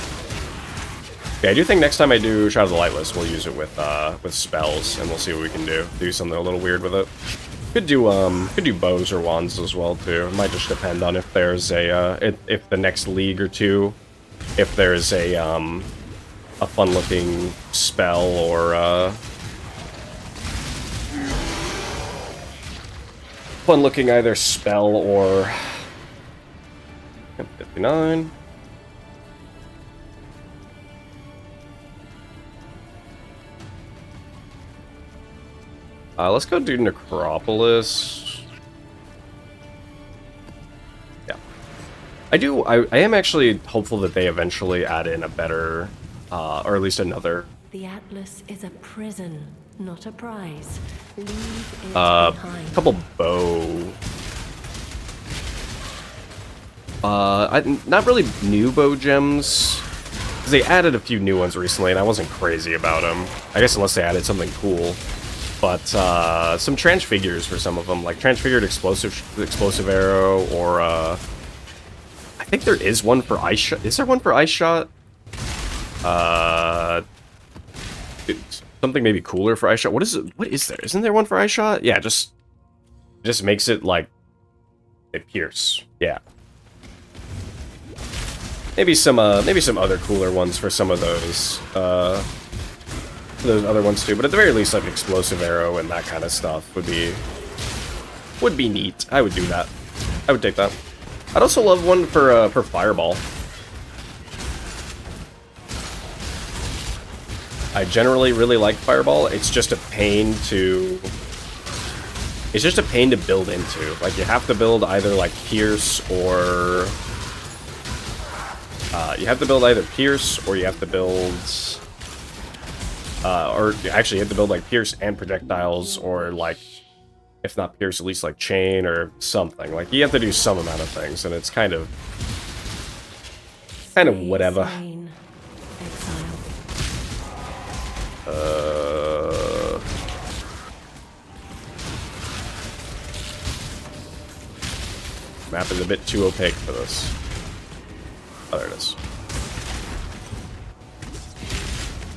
Okay, I do think next time I do Shadow of the Lightless, we'll use it with spells, and we'll see what we can do. Do something a little weird with it. Could do bows or wands as well too. It might just depend on if there's if the next league or two, if there's a fun-looking spell or fun-looking either spell or 59. Let's go do Necropolis. Yeah. I am actually hopeful that they eventually add in a better, or at least another. The Atlas is a prison, not a prize. Leave it behind. Couple bow. Not really new bow gems. 'Cause they added a few new ones recently, and I wasn't crazy about them. I guess unless they added something cool. But some transfigures for some of them, like transfigured explosive arrow, or I think there is one for ice shot. Is there one for ice shot? Something maybe cooler for ice shot. What is it? What is there? Isn't there one for ice shot? Yeah, just makes it like it pierce. Yeah. Maybe some other cooler ones for some of those other ones too, but at the very least, like explosive arrow and that kind of stuff would be neat. I would do that. I would take that. I'd also love one for fireball. I generally really like fireball. It's just a pain to build into. Like you have to build either like pierce or you have to build either pierce or you have to build. Or actually, you have to build like pierce and projectiles, or like, if not pierce, at least like chain or something. Like you have to do some amount of things, and it's kind of whatever. Map is a bit too opaque for this. Oh, there it is.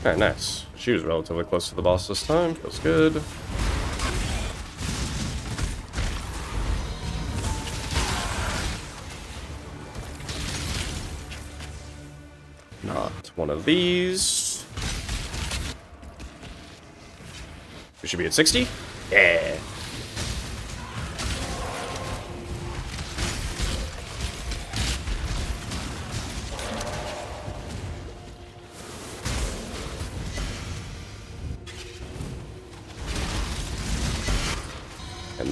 Alright, nice. She was relatively close to the boss this time. Feels good. Not one of these. We should be at 60. Yeah.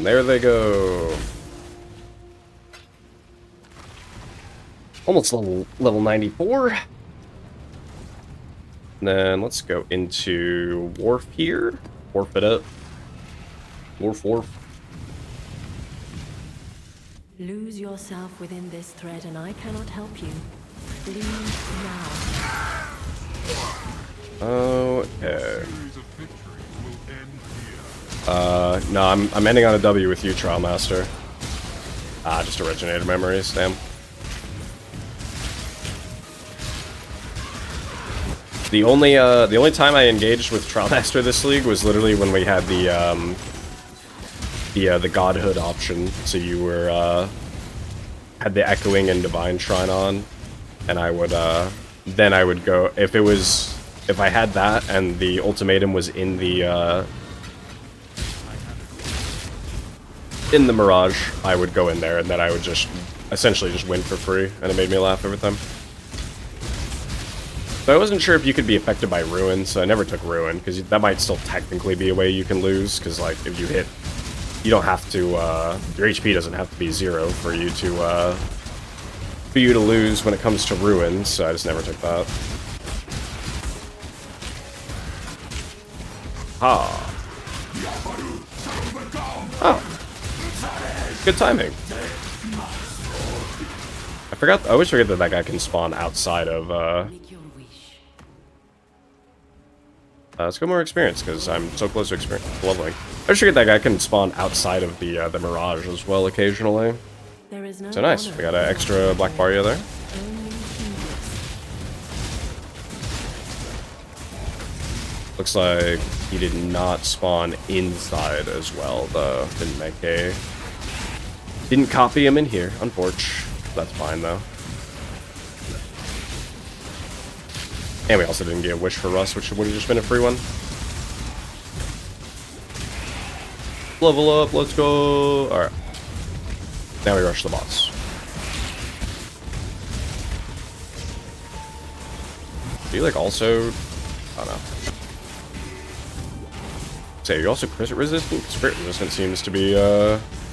And there they go. Almost level 94. And then let's go into Wharf here. Wharf it up. Wharf. Lose yourself within this thread and I cannot help you. Leave now. Okay. No, I'm ending on a W with you, Trial Master. Ah, just originator memories, damn. The only time I engaged with Trial Master this league was literally when we had the Godhood option. So you were had the Echoing and Divine Shrine on, and I would then I would go if I had that and the ultimatum was in the Mirage, I would go in there and then I would just essentially just win for free, and it made me laugh every time. So I wasn't sure if you could be affected by Ruin, so I never took Ruin, because that might still technically be a way you can lose, because like if you hit, you don't have to, your HP doesn't have to be 0 for you to lose when it comes to Ruin, so I just never took that. Ah. Oh. Good timing. I always forget that guy can spawn outside of, let's go more experience, because I'm so close to leveling. I just forget that guy can spawn outside of the Mirage as well occasionally. So nice, we got an extra Black Barrier there. Looks like he did not spawn inside as well, though. Didn't copy him in here, unfortunately. That's fine, though. And we also didn't get a Wish for Rust, which would have just been a free one. Level up, let's go! Alright. Now we rush the boss. Do you, like, also... I don't know. Say, you also crit resistant? Crit resistant seems to be,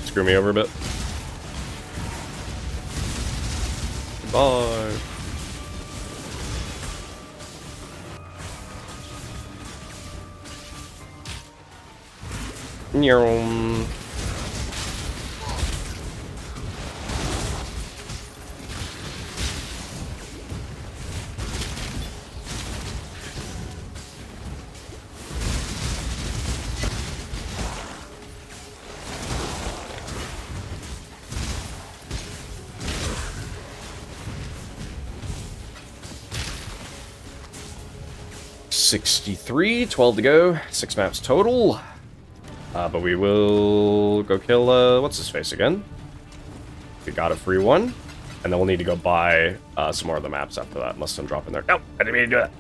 screw me over a bit. Goodbye. Nyum. $63, 12 to go, 6 maps total. But we will go kill, what's his face again? We got a free one. And then we'll need to go buy some more of the maps after that, unless I'm dropping there. No, I didn't mean to do that.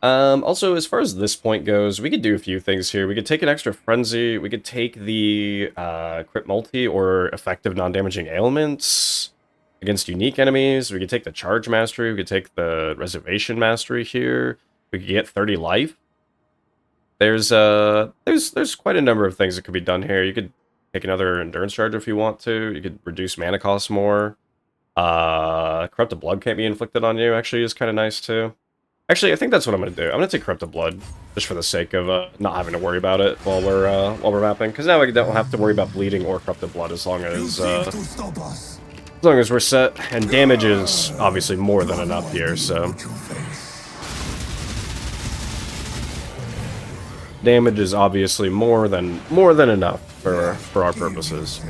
Whatever. Also, as far as this point goes, we could do a few things here. We could take an extra Frenzy. We could take the Crit Multi or Effective Non-Damaging Ailments against unique enemies. We could take the Charge Mastery. We could take the Reservation Mastery here. We could get 30 life. There's quite a number of things that could be done here. You could take another Endurance Charge if you want to. You could reduce mana cost more. Corrupted Blood can't be inflicted on you, actually, is kind of nice too. Actually, I think that's what I'm going to do. I'm going to take Corrupted Blood, just for the sake of not having to worry about it while we're mapping. Because now we don't have to worry about bleeding or Corrupted Blood as long as we're set. And damage is obviously more than enough here, so... Damage is obviously more than enough for our purposes.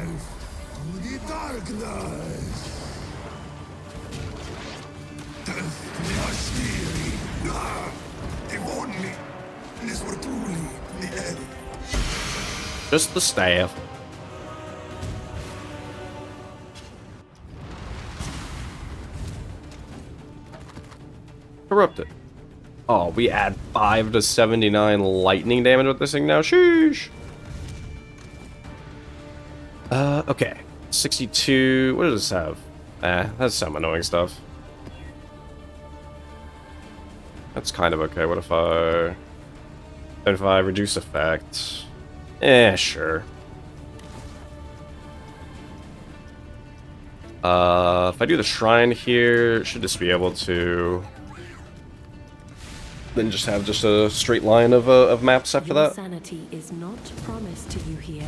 Just the staff. Corrupted. Oh, we add 5 to 79 lightning damage with this thing now. Sheesh. Okay. 62. What does this have? That's some annoying stuff. That's kind of okay. What if I reduce effect? Sure. If I do the shrine here, should just be able to then just have just a straight line of maps after Your that. sanity is not promised to you here.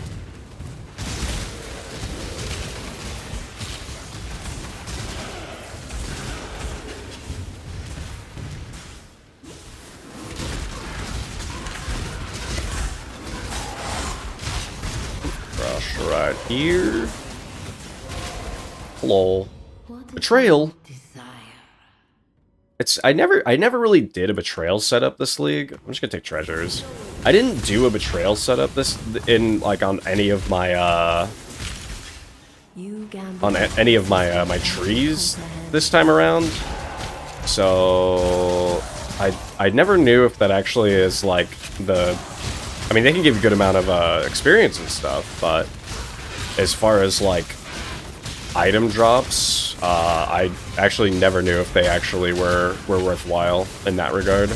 Rush right here. Lol. What is Betrayal. your desire? I never really did a betrayal setup this league. I'm just gonna take treasures. I didn't do a betrayal setup on any of my You gamble on any of my my trees this time around. So I never knew if that actually is like I mean, they can give a good amount of experience and stuff, but as far as like item drops, I actually never knew if they actually were worthwhile in that regard.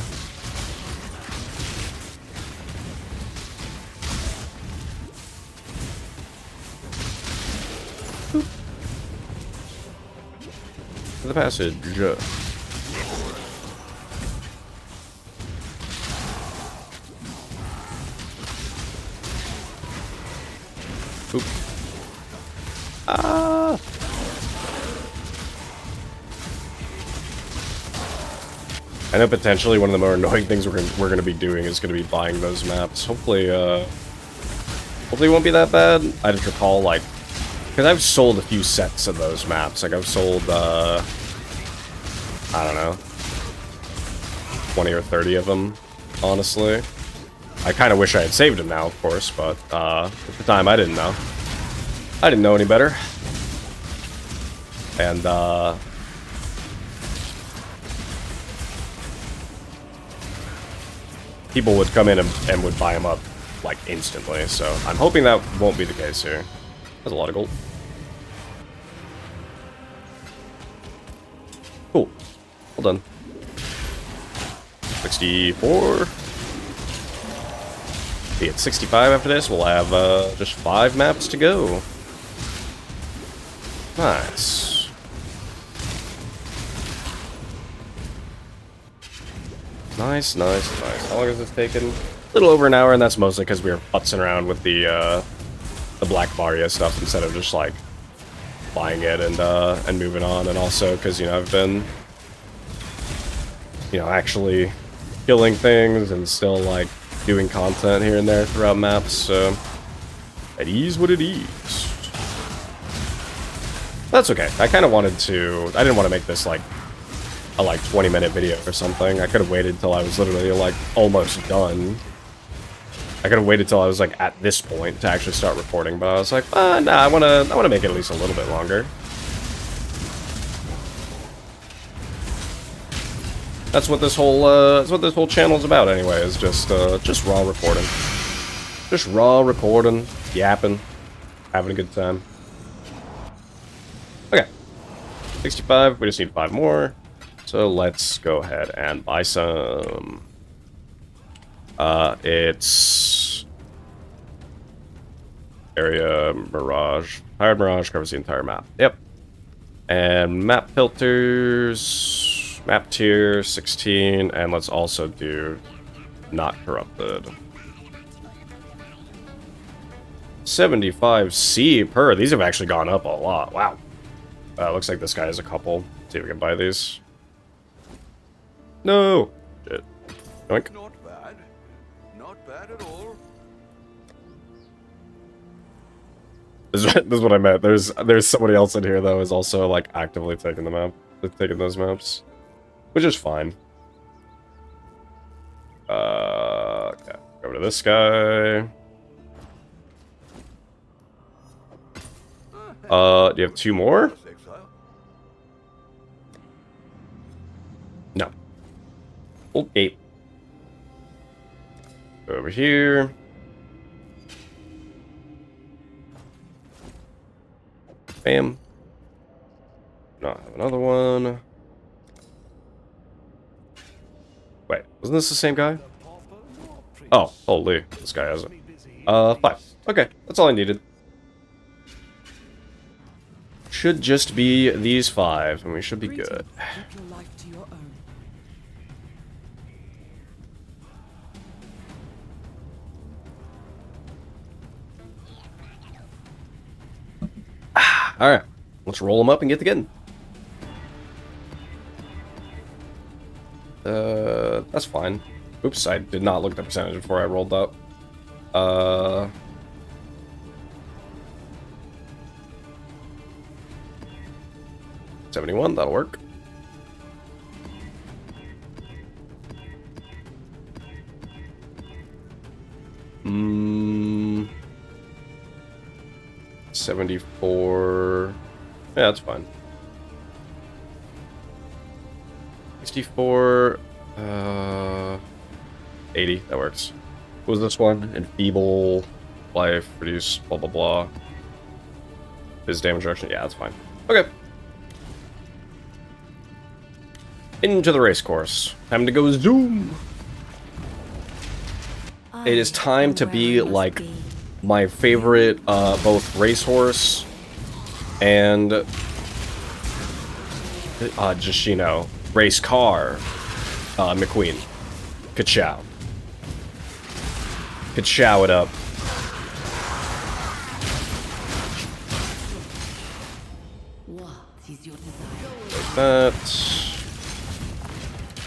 The passage. Oop. Ah. I know potentially one of the more annoying things we're gonna be doing is gonna be buying those maps. Hopefully it won't be that bad. I just recall like, because I've sold a few sets of those maps. Like I've sold I don't know, 20 or 30 of them. Honestly, I kind of wish I had saved them now, of course, but at the time I didn't know. I didn't know any better, and people would come in and would buy them up, like, instantly, so I'm hoping that won't be the case here. That's a lot of gold. Cool. Well done. 64. Be at 65 after this. We'll have just 5 maps to go. Nice. Nice. How long has this taken? A little over an hour, and that's mostly because we were putzing around with the Black Varia stuff instead of just like buying it and moving on, and also because I've been actually killing things and still like doing content here and there throughout maps, so it is what it is. That's okay. I kind of wanted to. I didn't want to make this like a 20-minute video or something. I could have waited till I was literally like almost done. I could have waited till I was like at this point to actually start recording, but I was like, nah, I wanna make it at least a little bit longer. That's what this whole channel is about anyway, is just raw recording. Just raw recording, yapping, having a good time. Okay. 65, we just need 5 more. So let's go ahead and buy some. It's area Mirage. Hired Mirage covers the entire map. Yep. And map filters, map tier 16, and let's also do not corrupted. 75C per. These have actually gone up a lot. Wow. Looks like this guy has a couple. Let's see if we can buy these. No. Shit. Yoink. Not bad. Not bad at all. This is what I meant. There's somebody else in here though is also like actively taking the map, taking those maps, which is fine. Okay. Go to this guy. Do you have 2 more? Exile. No. Old gate. Over here. Bam. Not have another one. Wasn't this the same guy? Oh, holy. This guy has it. 5. Okay, that's all I needed. Should just be these 5, and we should be good. Keep your life to your own. Alright, let's roll them up and get the getting. That's fine. Oops, I did not look at the percentage before I rolled up. 71, that'll work. Hmm. 74. Yeah, that's fine. 64. 80. That works. What was this one? Enfeeble life, reduce, blah blah blah. His damage reduction. Yeah, that's fine. Okay. Into the race course. Time to go zoom. It is time to be like my favorite both racehorse and just, you know, race car McQueen. Ka-chow. Ka-chow it up. What is your desire? Like that.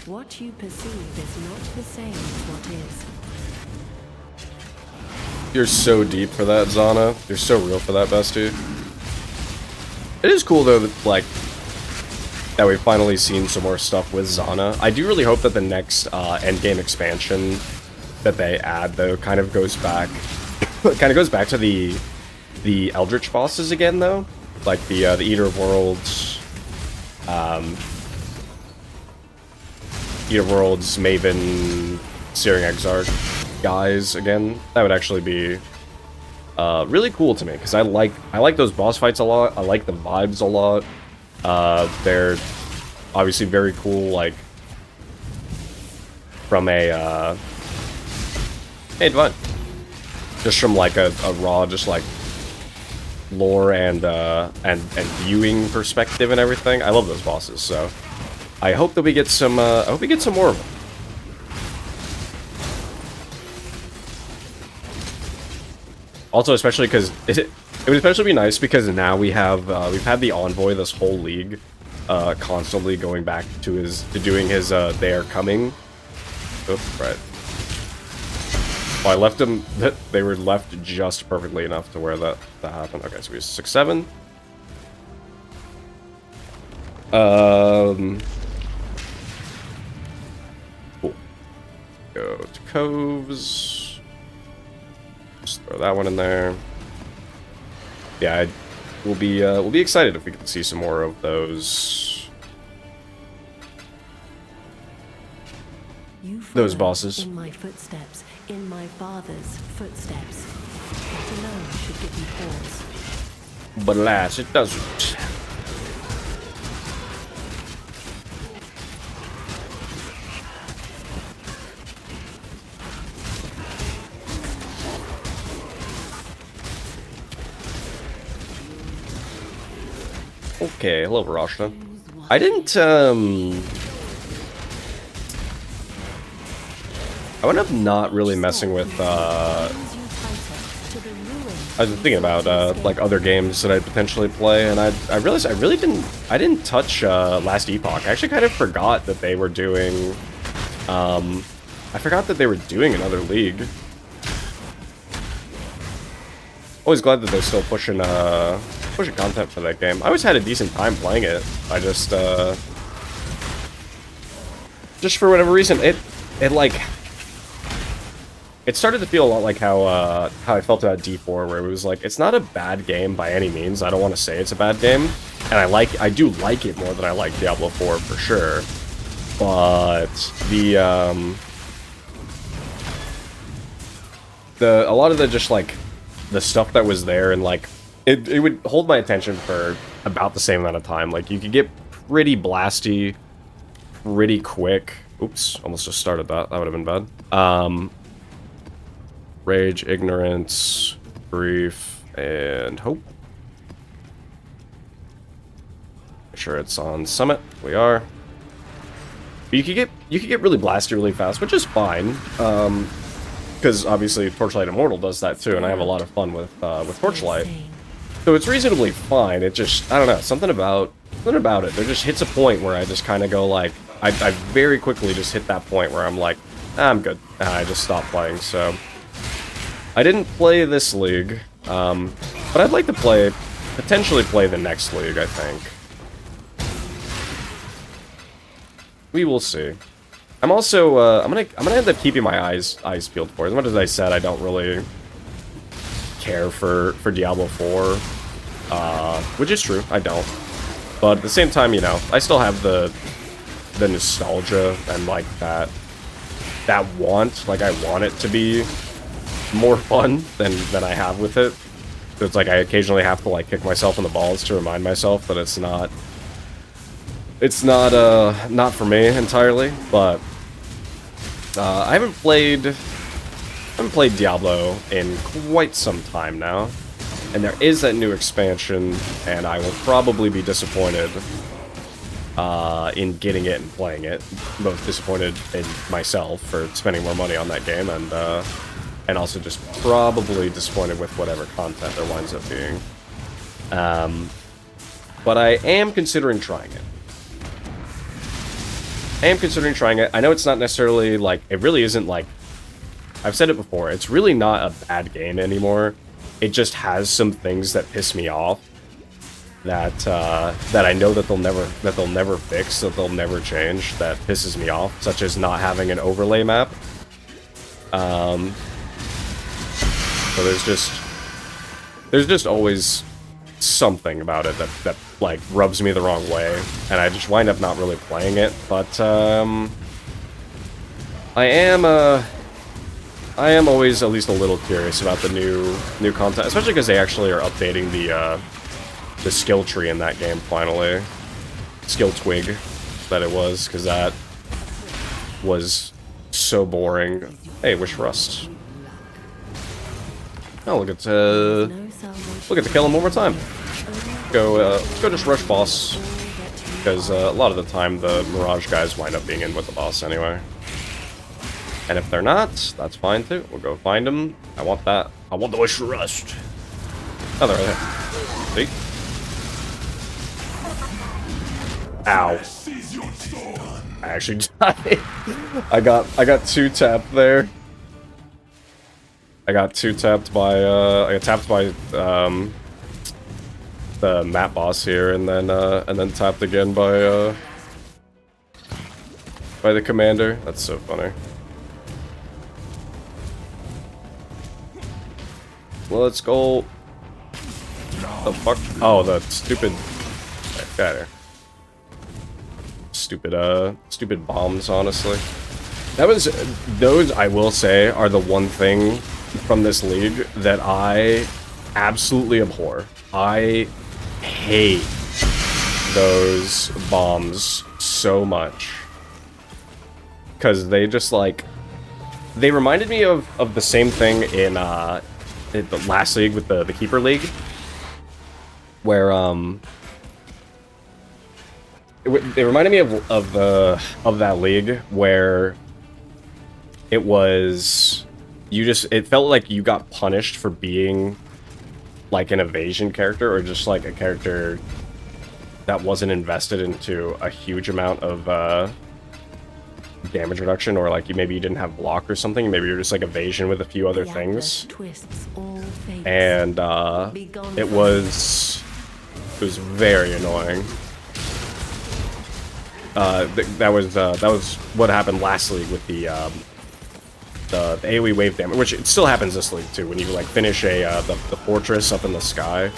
What you perceive is not the same as what is. You're so deep for that, Zana. You're so real for that, bestie. It is cool, though, that, like, that we've finally seen some more stuff with Zana. I do really hope that the next endgame expansion that they add, though, kind of goes back to the Eldritch bosses again, though. Like the Eater of Worlds, Maven, Searing Exarch guys again. That would actually be really cool to me, because I like those boss fights a lot. I like the vibes a lot. They're obviously very cool, like, from a hey, Divine. Just from like a raw, just like lore and viewing perspective and everything. I love those bosses, so I hope that we get some. I hope we get some more of them. Also, especially because it would especially be nice because now we have we've had the envoy this whole league, constantly going back to doing his they are coming. Oh, right. Well, I left them. They were left just perfectly enough to where that happened. Okay, so we 6-7. Cool. Go to coves. Just throw that one in there. Yeah, we'll be excited if we can see some more of those. Those bosses. In my footsteps, in my father's footsteps. That alone should give you pause. But alas, it doesn't. Okay, hello, Varashna. I didn't, I wound up not really messing with, I was thinking about, like, other games that I'd potentially play, and I realized I didn't touch, Last Epoch. I actually kind of forgot that they were doing, I forgot that they were doing another league. Always glad that they're still pushing content for that game. I always had a decent time playing it. I just for whatever reason, it started to feel a lot like how I felt about D4, where it was like, it's not a bad game by any means. I don't want to say it's a bad game, and I do like it more than I like Diablo 4 for sure. But a lot of the just like the stuff that was there, and like it would hold my attention for about the same amount of time. Like, you could get pretty blasty pretty quick Oops, almost just started that. That would have been bad. Rage, Ignorance, Grief, and Hope. Make sure it's on Summit. We are. But you could get really blasted really fast, which is fine. Because obviously Torchlight Immortal does that too, and I have a lot of fun with Torchlight. So it's reasonably fine. It just, I don't know, something about it. There just hits a point where I just kind of go like, I very quickly just hit that point where I'm like, I'm good. And I just stop playing. So I didn't play this league, but I'd like to potentially play the next league, I think. We will see. I'm also, I'm gonna end up keeping my eyes peeled for it. As much as I said, I don't really care for Diablo 4, which is true, I don't. But at the same time, you know, I still have the nostalgia and like that want, like I want it to be more fun than I have with it. So it's like I occasionally have to like kick myself in the balls to remind myself that it's not for me entirely, but I haven't played Diablo in quite some time now, and there is that new expansion, and I will probably be disappointed in getting it and playing it. Both disappointed in myself for spending more money on that game, and also just probably disappointed with whatever content there winds up being. But I am considering trying it. I know it's not necessarily, like, it really isn't, like, I've said it before, it's really not a bad game anymore. It just has some things that piss me off that I know that they'll never fix, that they'll never change, that pisses me off, such as not having an overlay map. So there's just always something about it that like rubs me the wrong way, and I just wind up not really playing it. But I am always at least a little curious about the new content, especially because they actually are updating the skill tree in that game finally. Skill twig, that it was, because that was so boring. Hey, Wish Rust. Oh, look at the kill him one more time. Go just rush boss, because a lot of the time the Mirage guys wind up being in with the boss anyway. And if they're not, that's fine too. We'll go find them. I want that. I want the Wish Rust. Oh, they're right there. See? Ow. I actually died. I got two tapped there. I got tapped by the map boss here, and then tapped again by the commander. That's so funny. Let's go. The fuck? Oh, the stupid. Got here. Stupid bombs. Honestly, those I will say are the one thing from this league that I absolutely abhor. I hate those bombs so much, because they just like, they reminded me of the same thing in the last league with the Keeper League, where it reminded me of that league where it was, it felt like you got punished for being like an evasion character, or just like a character that wasn't invested into a huge amount of damage reduction, or like maybe you didn't have block or something, maybe you're just like evasion with a few other things. And it was very annoying. That was what happened last league with the AoE wave damage, which it still happens this league too. When you like finish the fortress up in the sky,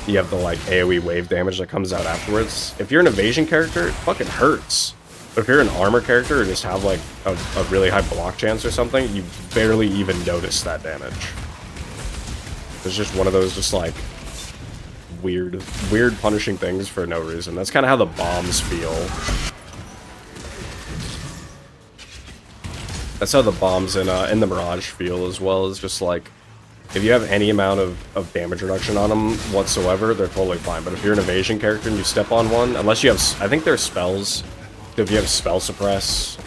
you have the like AoE wave damage that comes out afterwards. If you're an evasion character, it fucking hurts. But if you're an armor character or just have like a really high block chance or something, you barely even notice that damage. It's just one of those just like weird punishing things for no reason. That's kind of how the bombs feel. That's how the bombs in the Mirage feel as well. Is just like, if you have any amount of damage reduction on them whatsoever, they're totally fine. But if you're an evasion character and you step on one, unless you have, I think there's spells. If you have spell suppress,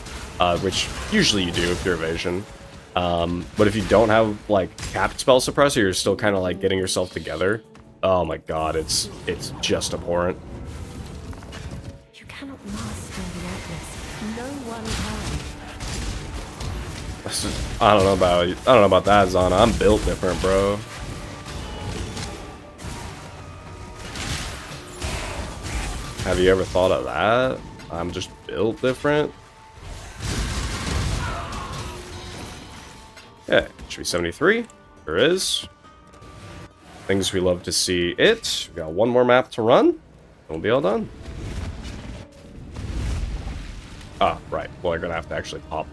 which usually you do if you're evasion. But if you don't have like capped spell suppressor, you're still kind of like getting yourself together. Oh my god, it's just abhorrent. You cannot master the Atlas. No one can. I don't know about that, Zana. I'm built different, bro. Have you ever thought of that? I'm just built different. Yeah, should be 73. There is. Things we love to see it. We got one more map to run, and we'll be all done. Ah, right. Well, I'm gonna have to actually pop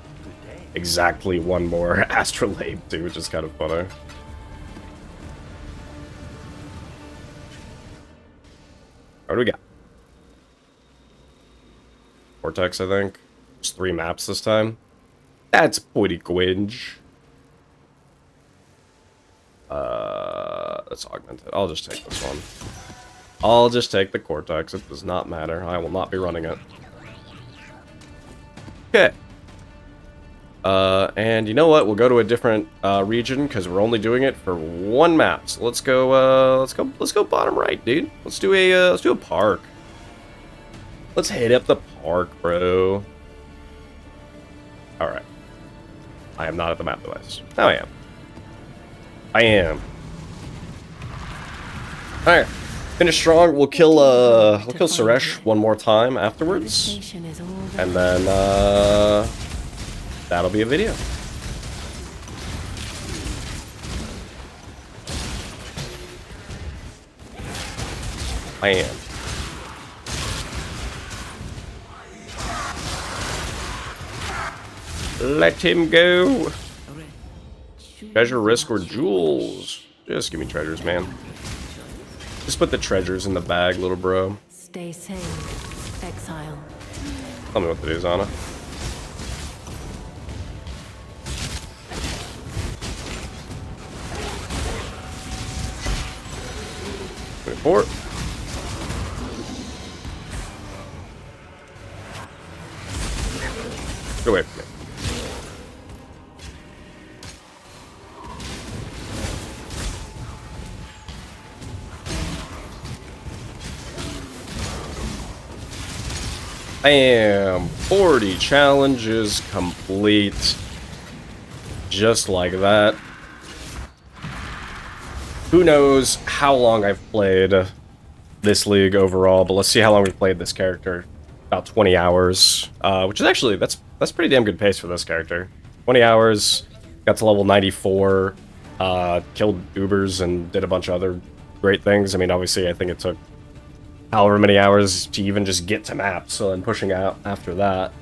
exactly one more astrolabe too, which is kind of funny. What do we got? Vortex, I think. Just 3 maps this time. That's pretty quinge. Let's augment it. I'll just take this one. I'll just take the Cortex. It does not matter. I will not be running it. Okay. And you know what? We'll go to a different region because we're only doing it for 1 map. So let's go. Let's go bottom right, dude. Let's do a park. Let's hit up the park, bro. All right. I am not at the map device. Now I am. I am. All right. Finish strong. We'll kill Suresh one more time afterwards, and then that'll be a video. I am. Let him go. Treasure, risk, or jewels? Just give me treasures, man. Just put the treasures in the bag, little bro. Stay safe, Exile. Tell me what to do, Zana. Report. Go away from me. Bam! 40 challenges complete. Just like that. Who knows how long I've played this league overall, but let's see how long we've played this character. About 20 hours, which is actually, that's pretty damn good pace for this character. 20 hours, got to level 94, killed Ubers and did a bunch of other great things. I mean, obviously, I think it took however many hours to even just get to maps, so then pushing out after that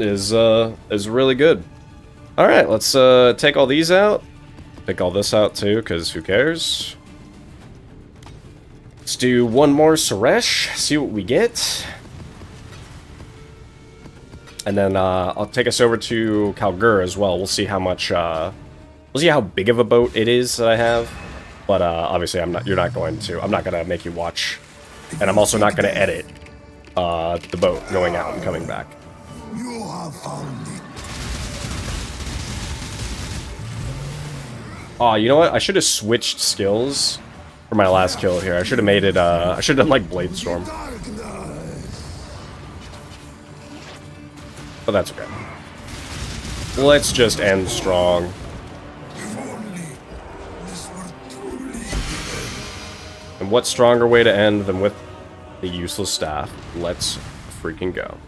is really good. All right, let's take all these out. Pick all this out too, because who cares? Let's do one more Suresh, see what we get. And then I'll take us over to Kalgur as well. We'll see how much, we'll see how big of a boat it is that I have. But obviously you're not going to, I'm not gonna make you watch. And I'm also not gonna edit the boat going out and coming back. You have found it. Oh, you know what? I should have switched skills for my last kill here. I should have made it, I should have done like Blade Storm. But that's okay. Let's just end strong. If only this were truly. And what stronger way to end than with the useless staff? Let's freaking go.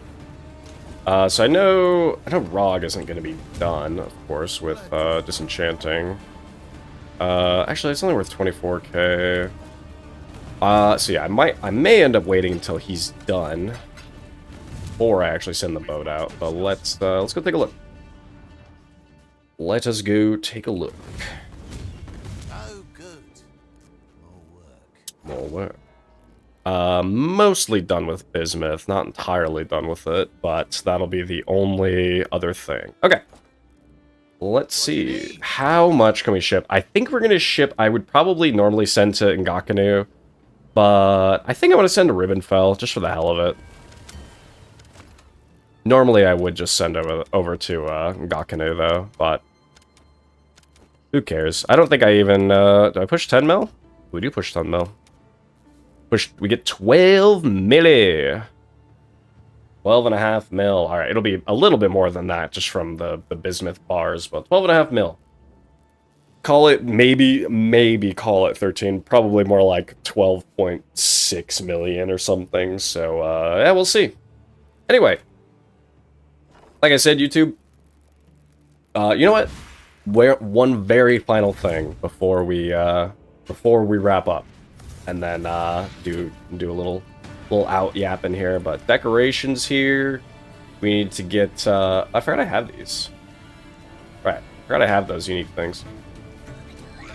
So I know Rog isn't going to be done, of course, with disenchanting. Actually, it's only worth 24k. So yeah, I may end up waiting until he's done, or I actually send the boat out. But let's go take a look. Let us go take a look. Oh, good. More work. More work. Mostly done with Bismuth, not entirely done with it, but that'll be the only other thing. Okay. let's see. How much can we ship? I think we're going to ship... I would probably normally send to Ngakanu, but I think I want to send to Ribbonfell, just for the hell of it. Normally, I would just send over to Ngakanu, though, but... who cares? I don't think I even... do I push 10 mil? We do push 10 mil. We get 12 milli. 12.5 mil. Alright, it'll be a little bit more than that, just from the bismuth bars, but 12.5 mil. Call it, maybe call it 13. Probably more like 12.6 million or something, so, yeah, we'll see. Anyway. Like I said, YouTube, you know what? One very final thing before we wrap up, and then do a little out yap in here. But decorations here, we need to get. I forgot I have these. Right, I forgot I have those unique things,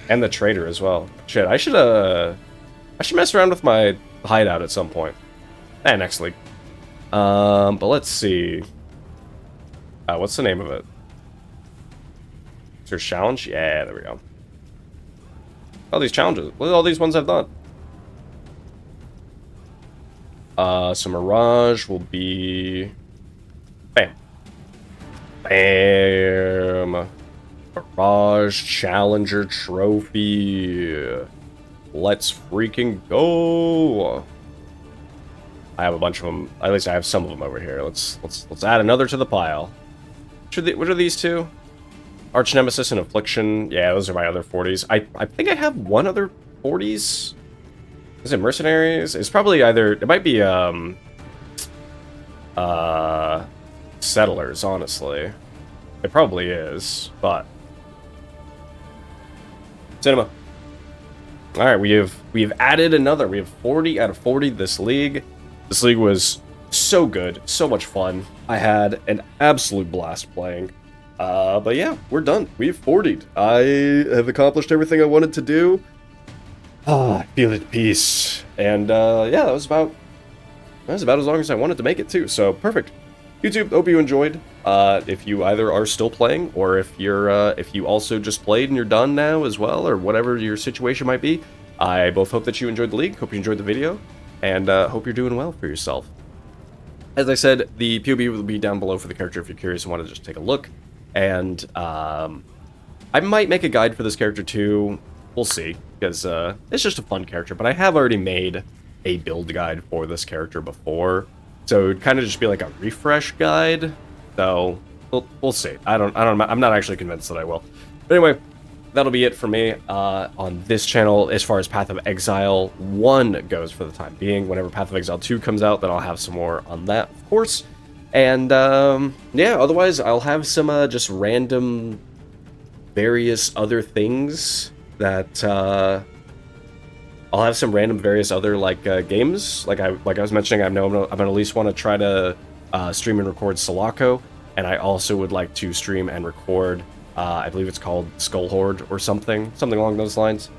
and the trader as well. Shit, I should mess around with my hideout at some point. Next league. But let's see. What's the name of it? Is there a challenge? Yeah, there we go. All these challenges. Look at all these ones I've done. So Mirage will be... bam. Bam. Mirage Challenger Trophy. Let's freaking go. I have a bunch of them. At least I have some of them over here. Let's add another to the pile. What are these two? Arch Nemesis and Affliction. Yeah, those are my other 40s. I think I have one other 40s. Is it Mercenaries? It's probably either... it might be, Settlers, honestly. It probably is, but... Cinema. Alright, we've added another. We have 40 out of 40 this league. This league was so good, so much fun. I had an absolute blast playing. But yeah, we're done. We've 40'd. I have accomplished everything I wanted to do. I feel at peace. And yeah, that was about as long as I wanted to make it too. So perfect. YouTube, hope you enjoyed. If you either are still playing, or if you also just played and you're done now as well, or whatever your situation might be, I both hope that you enjoyed the league. Hope you enjoyed the video, and hope you're doing well for yourself. As I said, the POB will be down below for the character if you're curious and want to just take a look. And I might make a guide for this character too. We'll see, because it's just a fun character. But I have already made a build guide for this character before, so it would kind of just be like a refresh guide. So we'll see. I'm not actually convinced that I will. But anyway, that'll be it for me on this channel as far as Path of Exile 1 goes for the time being. Whenever Path of Exile 2 comes out, then I'll have some more on that, of course. And yeah, otherwise I'll have some just random various other things that I'll have some random various other like games. Like I was mentioning, I'm gonna at least want to try to stream and record Sulaco, and I also would like to stream and record I believe it's called Skull Horde or something along those lines.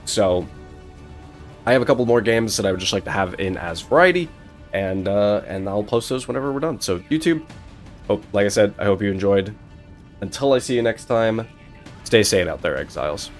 So I have a couple more games that I would just like to have in as variety, and I'll post those whenever we're done. So YouTube, like I said, I hope you enjoyed. Until I see you next time, stay sane out there, Exiles.